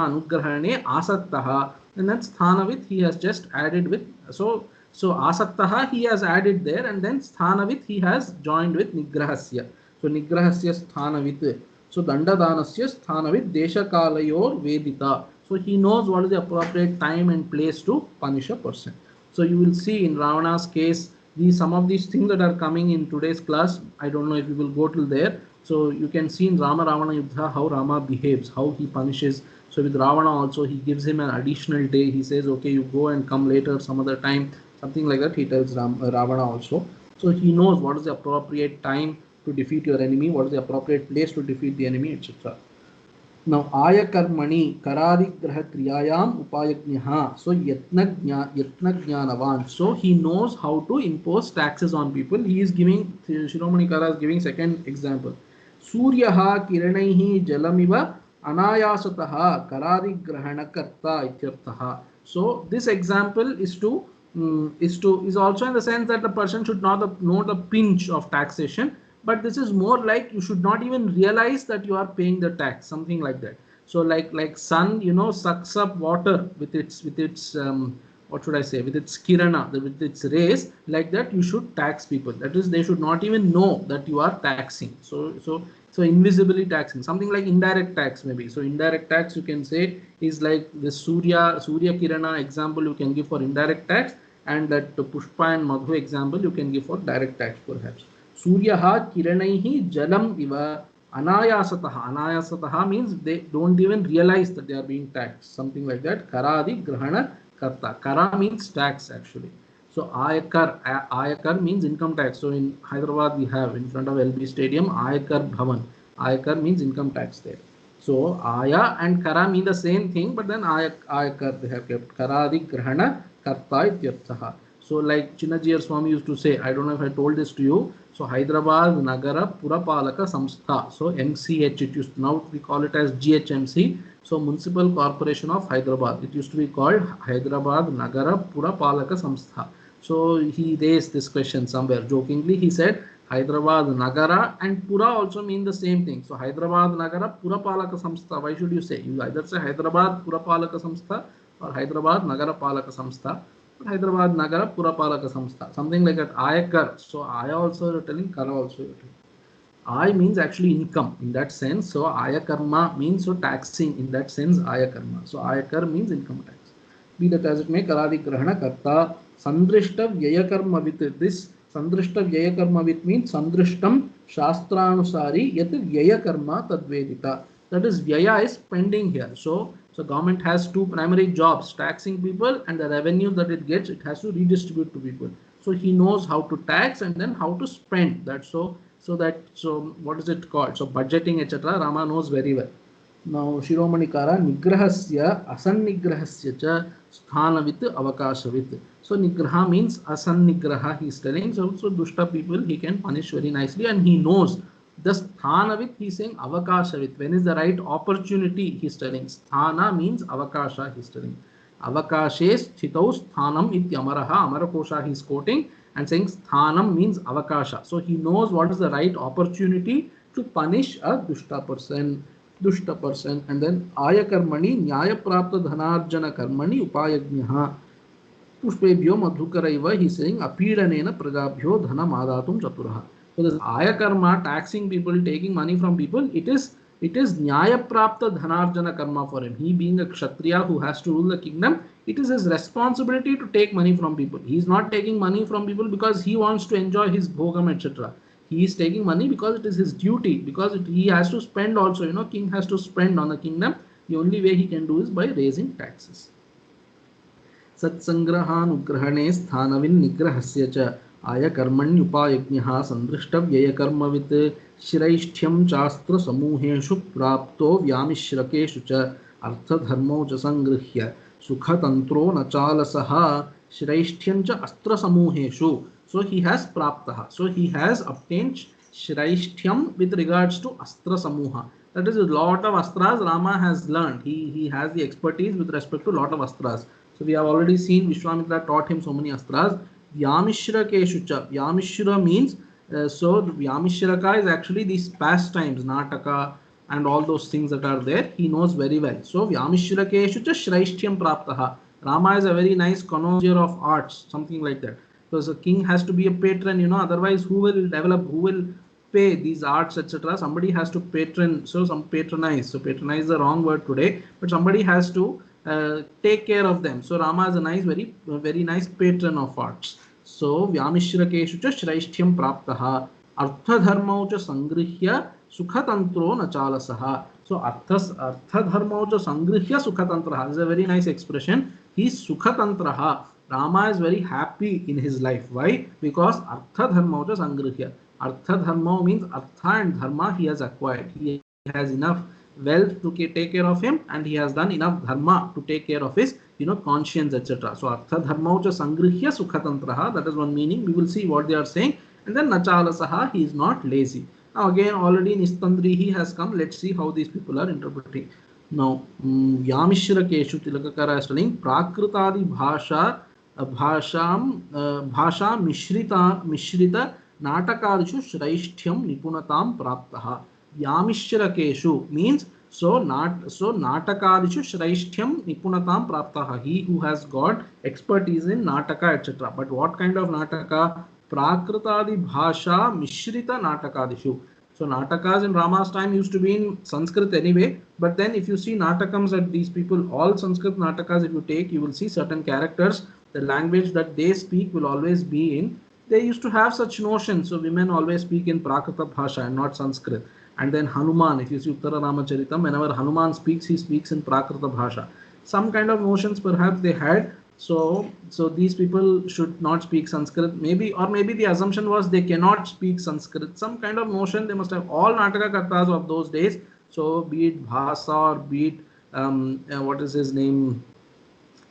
anugrahane asaktaha, and then sthanavit he has just added with so asaktaha he has added there, and then sthanavit he has joined with nigrahasya. So nigrahasya sthanavit. So dandadanasya sthanavit deshakalayor vedita. So So he knows what is the appropriate time and place to punish a person. So you will see in Ravana's case, some of these things that are coming in today's class. I don't know if you will go till there. So you can see in Rama Ravana Yuddha how Rama behaves, how he punishes. So with Ravana also, he gives him an additional day. He says, okay, you go and come later some other time, something like that. He tells Ravana also. So he knows what is the appropriate time to defeat your enemy, what is the appropriate place to defeat the enemy, etc. Now, aya karmani karadigraha kriyayam upayagniha. So, yatna jnanavan. So, he knows how to impose taxes on people. He is giving, Shiromani Kara is giving second example. Suryaha kiranaihi jalamiva anayasataha karadigrahana karta ityartaha. So, this example is also in the sense that the person should not know the pinch of taxation, but this is more like you should not even realize that you are paying the tax, something like that. So like sun, sucks up water with its what should I say, with its kirana, with its rays. Like that, you should tax people. That is, they should not even know that you are taxing. So invisibly taxing, something like indirect tax maybe. So indirect tax, you can say, is like the Surya kirana example you can give for indirect tax, and that Pushpa and Madhu example you can give for direct tax perhaps. Suryaha kiranaihi jalam iva anayasataha. Anayasataha means they don't even realize that they are being taxed. Something like that. Karadi grahana karta. Kara means tax actually. So ayakar means income tax. So in Hyderabad we have in front of LB Stadium Ayakar Bhavan. Ayakar means income tax there. So aya and kara mean the same thing, but then ayakar they have kept. Karadi grahana karta ityarthaha. So like Chinnajiyar Swami used to say, I don't know if I told this to you. So Hyderabad Nagara Purapalaka Samstha. So MCH, it used, now we call it as GHMC. So Municipal Corporation of Hyderabad. It used to be called Hyderabad Nagara Purapalaka Samstha. So he raised this question somewhere jokingly. He said Hyderabad Nagara and Pura also mean the same thing. So Hyderabad Nagara Purapalaka Samstha. Why should you say? You either say Hyderabad Purapalaka Samstha or Hyderabad Nagara Palaka Samstha. Hyderabad Nagara Purapalaka Samstha, something like that. Ayakar. So Aya also you're telling, Kara also you're telling. Ay means actually income in that sense. So Ayakarma means so taxing in that sense. Ayakarma. So Ayakar means income tax. Be that as it may, Karadi Grahana Karta Sandrishta Vyayakarmavit. This Sandrishta Vyayakarmavit means Sandrishtam Shastranusari Yat Vyayakarma Tadvedita. That is, Vyaya is pending here. So government has two primary jobs, taxing people, and the revenue that it gets, it has to redistribute to people. So he knows how to tax and then how to spend that. So what is it called? So budgeting, etc. Rama knows very well. Now Shiromani Kara Nigrahasya Asannigrahasya cha sthanavit avakashavit. So Nigraha means Asannigraha, he is telling. So dushta people he can punish very nicely, and he knows. The sthanavit, he is saying avakashavit. When is the right opportunity, he is telling. Sthana means avakasha, he is telling. Avakashe sthitau sthanam ityamaraha. Amarakosha he is quoting and saying sthanam means avakasha. So he knows what is the right opportunity to punish a dushta person. And then ayakarmani nyaya prapta dhanarjana karmani upayagniha. Pushpebhyo madhukaraiva, he is saying apidanena prajabhyo dhanam adatum chaturaha. So this ayakarma, taxing people, taking money from people, it is nyaya prapta dhanarjana karma for him. He being a kshatriya who has to rule the kingdom, it is his responsibility to take money from people. He is not taking money from people because he wants to enjoy his bhogam, etc. He is taking money because it is his duty, because he has to spend also, king has to spend on the kingdom. The only way he can do is by raising taxes. Satsangrahan ugrahane sthanavin nigrahasya cha ayakarmanyupayagniha sandrishtavyayakarmavit shiraishtyam chastra samuheshu prapto vyamishrake cha arthadharmo cha sangrihya sukhatantro nachalasaha shiraishtyam cha astra samuheshu. So he has praptaha. So he has obtained shiraishtyam with regards to astra samuha. That is, a lot of astras Rama has learned. He has the expertise with respect to a lot of astras. So we have already seen Vishwamitra taught him so many astras. Vyamishrakeshu cha. Vyamishra means, so Vyamishraka is actually these pastimes, Nataka and all those things that are there. He knows very well. So Vyamishrakeshu cha shraishtyam praptaha. Rama is a very nice connoisseur of arts, something like that. Because a king has to be a patron, otherwise who will develop, who will pay these arts, etc. Somebody has to patronize. So patronize is the wrong word today, but somebody has to take care of them. So Rama is a nice, very nice patron of arts. So Vyamishrakeshu cha Shraishtyam praptaha Arthadharmau cha Sangrihya Sukhatantro Nachalasaha. So Arthadharmau cha Sangrihya Sukhatantraha is a very nice expression. He is Sukhatantraha. Rama is very happy in his life. Why? Because Arthadharmau cha Sangrihya. Arthadharmau means Artha and Dharma he has acquired. He has enough wealth to take care of him, and he has done enough dharma to take care of his conscience, etc. So Artha Dharmau cha Sangrihya Sukhatantraha, that is one meaning. We will see what they are saying. And then Nachalasaha, he is not lazy. Now again, already Nistandrihi has come. Let's see how these people are interpreting. Now Vyamishrakeshu, Tilakakara is telling Prakritadi Bhasha Mishrita Natakadishu Shraishtyam Nipunatam Praptaha. Vyamishrakeshu means Natakadishu Shraishtyam Nipunatam Praptaha. He who has got expertise in Nataka, etc. But what kind of Nataka? Prakritadi Bhasha Mishrita Natakadishu. So Natakas in Rama's time used to be in Sanskrit anyway, but then if you see Natakams at these people, all Sanskrit Natakas if you take, you will see certain characters, the language that they speak will always be in. They used to have such notions, so women always speak in Prakrita Bhasha and not Sanskrit. And then Hanuman, if you see Uttara Ramacharitam, whenever Hanuman speaks, he speaks in Prakrita Bhasha. Some kind of notions perhaps they had. So these people should not speak Sanskrit. Maybe the assumption was they cannot speak Sanskrit. Some kind of notion they must have. All Nataka Kartas of those days. So be it Bhasa or be it what is his name?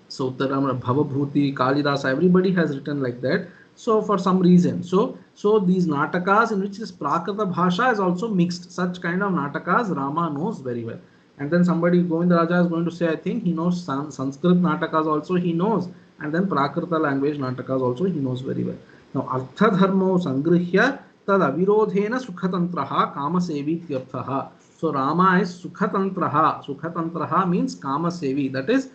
So Bhavabhuti, Kalidasa, everybody has written like that. So for some reason. So these Natakas in which this Prakrita Bhasha is also mixed. Such kind of Natakas Rama knows very well. And then somebody, Govinda Raja is going to say, I think he knows Sanskrit Natakas also he knows. And then Prakrita language Natakas also he knows very well. Now, Artha Dharmo Sangrihya Tad Avirodhena Sukhatantraha Kamasevi Tirthaha. So Rama is Sukhatantraha. Sukhatantraha means Kamasevi. That is,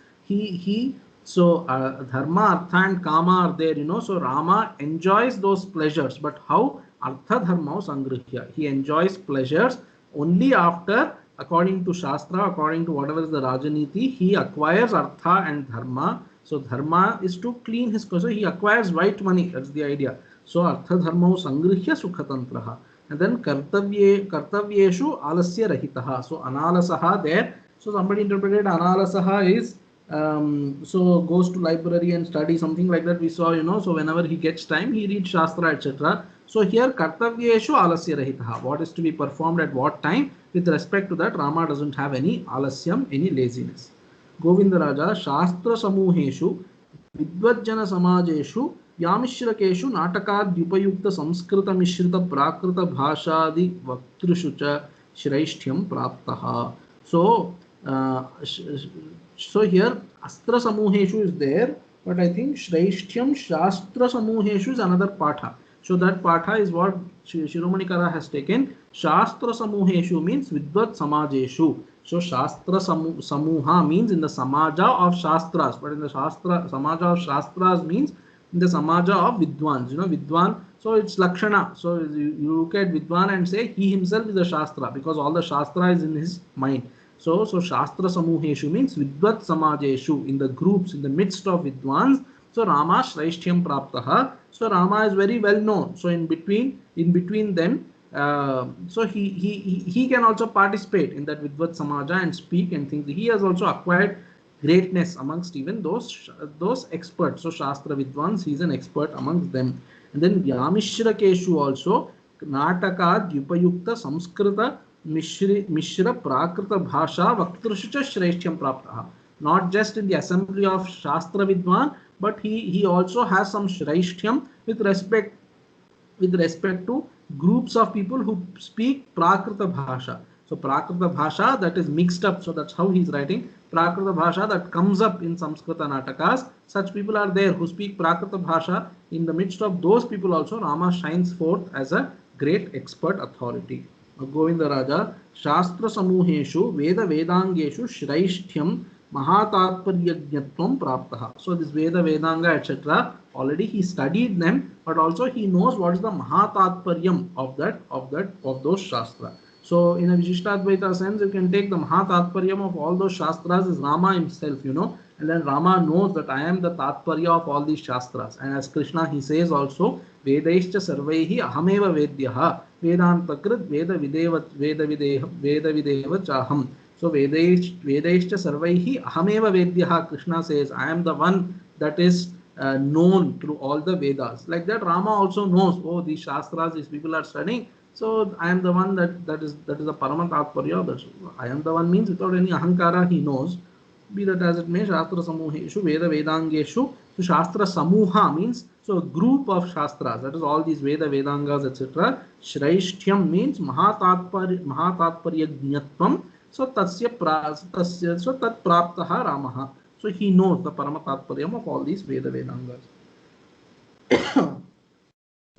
so Dharma, Artha and Kama are there, So Rama enjoys those pleasures. But how? Artha Dharmo Sangrihya. He enjoys pleasures only after, according to Shastra, according to whatever is the Rajaniti, he acquires Artha and Dharma. So Dharma is to clean his clothes. So he acquires white money. That's the idea. So Artha Dharma Sangrihya Sukhatantraha. And then Kartavyeshu Alasya Rahitaha. So Analasaha there. So somebody interpreted Analasaha is so goes to library and study, something like that we saw, So whenever he gets time, he reads Shastra, etc. So here Kartavyeshu Alasya Rahitaha. What is to be performed at what time? With respect to that, Rama doesn't have any alasyam, any laziness. Govinda Raja, Shastra Samuheshu, Vidvajjana Samajeshu, Yamishrakeshu, Natakad Dupayukta Samskrita Mishrita Prakrita Bhashadi Vaktrushu cha Shraishtyam Praptaha. So here Astra Samuheshu is there, but I think Shraishtyam Shastra Samuheshu is another patha. So that patha is what Shiromani Kara has taken. Shastra Samuheshu means Vidvat Samajeshu. So Shastra Samuha means in the Samaja of Shastras, but in the Samaja of Shastras means in the Samaja of Vidwans. Vidwan, so it's Lakshana. So you look at Vidwan and say he himself is a Shastra because all the Shastra is in his mind. So Shastra Samuheshu means Vidvat Samajeshu, in the groups, in the midst of Vidwans. So Rama Shraishtyam Praptaha. So Rama is very well known. So in between them, so he can also participate in that Vidvat Samaja and speak and think. He has also acquired greatness amongst even those experts. So Shastra Vidwans, he is an expert amongst them. And then Vyamishrakeshu also, Nataka Dupayukta Samskrita Mishra Prakrita Bhasha Vaktrushucha Shraishtyam Praptaha. Not just in the assembly of Shastra Vidwan, but he also has some Shraishtyam with respect to groups of people who speak Prakrita Bhasha. So Prakrita Bhasha that is mixed up, so that's how he's writing. Prakrita Bhasha that comes up in Samskrita Natakas. Such people are there who speak Prakrita Bhasha. In the midst of those people also, Rama shines forth as a great expert authority. Govinda Raja, Shastra Samuheshu, Veda Vedangeshu, Shraishtyam, Mahatatparyajnatvam Praptaha. So this Veda, Vedanga, etc. already he studied them but also he knows what is the Mahatatparyam of those Shastra. So in a Vishishtadvaita sense, you can take the Mahatatparyam of all those Shastras is Rama himself, and then Rama knows that I am the Tatparya of all these Shastras. And as Krishna, he says also, Vedaishcha sarvaihi ahameva vedyaha Vedantakrit Veda Videva Chaham. So Vedaishcha sarvaihi ahameva vedyaha, Krishna says, I am the one that is known through all the Vedas. Like that, Rama also knows, oh, these Shastras, these people are studying. So I am the one that is the Paramatatparya. I am the one means without any ahankara, he knows. Be that as it may, Shastra Samuheshu, Vedangeshu. So Shastra Samuha means, so a group of Shastras, that is all these Vedangas, etc. Shraishtyam means Mahatatparya Gnatvam. So so Tat Praptaha Ramaha. So he knows the Paramatatparyam of all these Vedangas.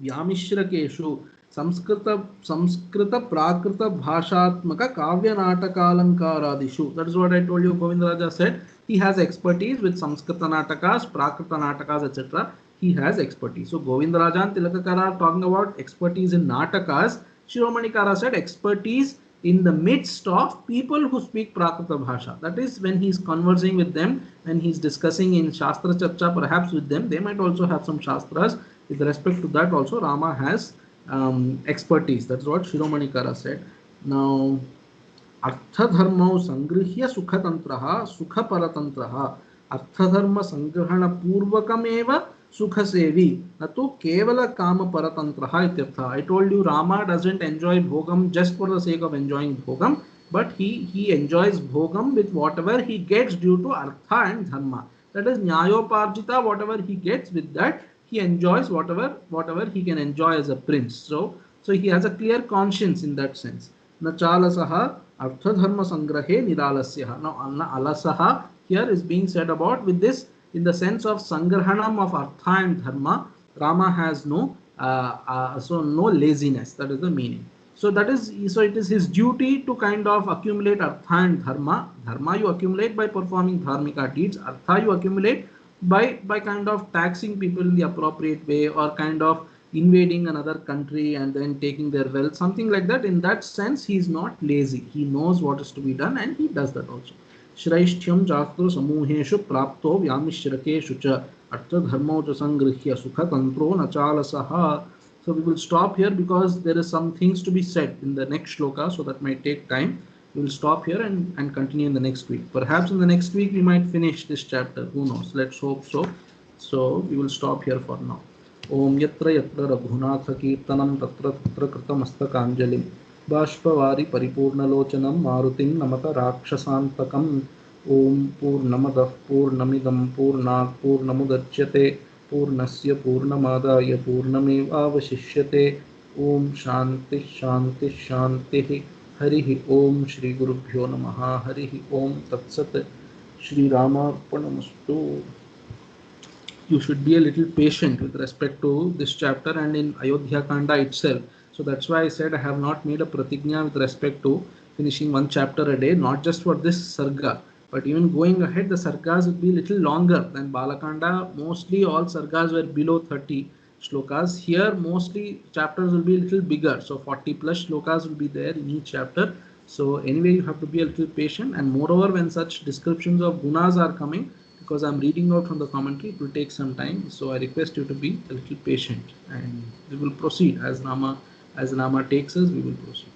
Vyamishrakeshu Samskrita Prakrita Bhashatmaka Kavya Natakalankaradishu. That is what I told you. Govindaraja said he has expertise with Samskrita Natakas, Prakrita Natakas, etc. He has expertise. So Govindaraja and Tilakakara are talking about expertise in Natakas. Shiromani Kara said expertise in the midst of people who speak Prakrita Bhasha. That is when he is conversing with them and he is discussing in Shastra Charcha perhaps with them. They might also have some Shastras. With respect to that also, Rama has expertise. That's what Shiromani Kara said. Now, Arthadharmau Sangrihya Sukhatantraha Sukhaparatantraha Arthadharma Sangrahana Purvakameva Sukhasevi Natu Kevala Kama Paratantraha Ityartha. I told you Rama doesn't enjoy Bhogam just for the sake of enjoying Bhogam, but he enjoys Bhogam with whatever he gets due to Artha and Dharma. That is Nyayoparjita, whatever he gets with that, he enjoys whatever he can enjoy as a prince. So he has a clear conscience in that sense. Nachalasaha Arthadharma Sangrahe Niralasyaha. Now Alasaha here is being said about with this in the sense of Sangrahanam of Artha and Dharma. Rama has no laziness. That is the meaning. So it is his duty to kind of accumulate Artha and Dharma. Dharma you accumulate by performing dharmika deeds. Artha you accumulate by kind of taxing people in the appropriate way, or kind of invading another country and then taking their wealth, something like that. In that sense, he is not lazy. He knows what is to be done and he does that also. Shraishtyam Jastro Samuheshu Prapto Vyamishrakeshu Cha Artha Dharmo Cha Sangrihya Sukha Tantro Nachalasaha. So we will stop here because there is some things to be said in the next shloka, so that might take time. We will stop here and continue in the next week. Perhaps in the next week we might finish this chapter. Who knows? Let's hope so. So we will stop here for now. Om Yatra Yatra Raghunatha Kirtanam Tatra Tatra Kritamastakāñjalim Bashpavari Paripurnalochanam Marutim Namata Rakshasantakam. Om Purnamadah Purnamidam Purnat Purnamudachyate Purnasya Purnamadaya Purnamevavashishyate. Om Shanti Shanti Shanti. Harihi Om Shri Gurubhyo Namaha. Harihi Om Tat Sat. Shri Rama Arpanamastu. You should be a little patient with respect to this chapter and in Ayodhya Kanda itself. So that's why I said I have not made a pratigna with respect to finishing one chapter a day, not just for this sarga, but even going ahead, the sargas will be a little longer than Balakanda. Mostly all sargas were below 30 shlokas. Here mostly chapters will be a little bigger, so 40 plus shlokas will be there in each chapter. So anyway, you have to be a little patient, and moreover when such descriptions of gunas are coming, because I'm reading out from the commentary, it will take some time. So I request you to be a little patient, and we will proceed as Nama takes us, we will proceed.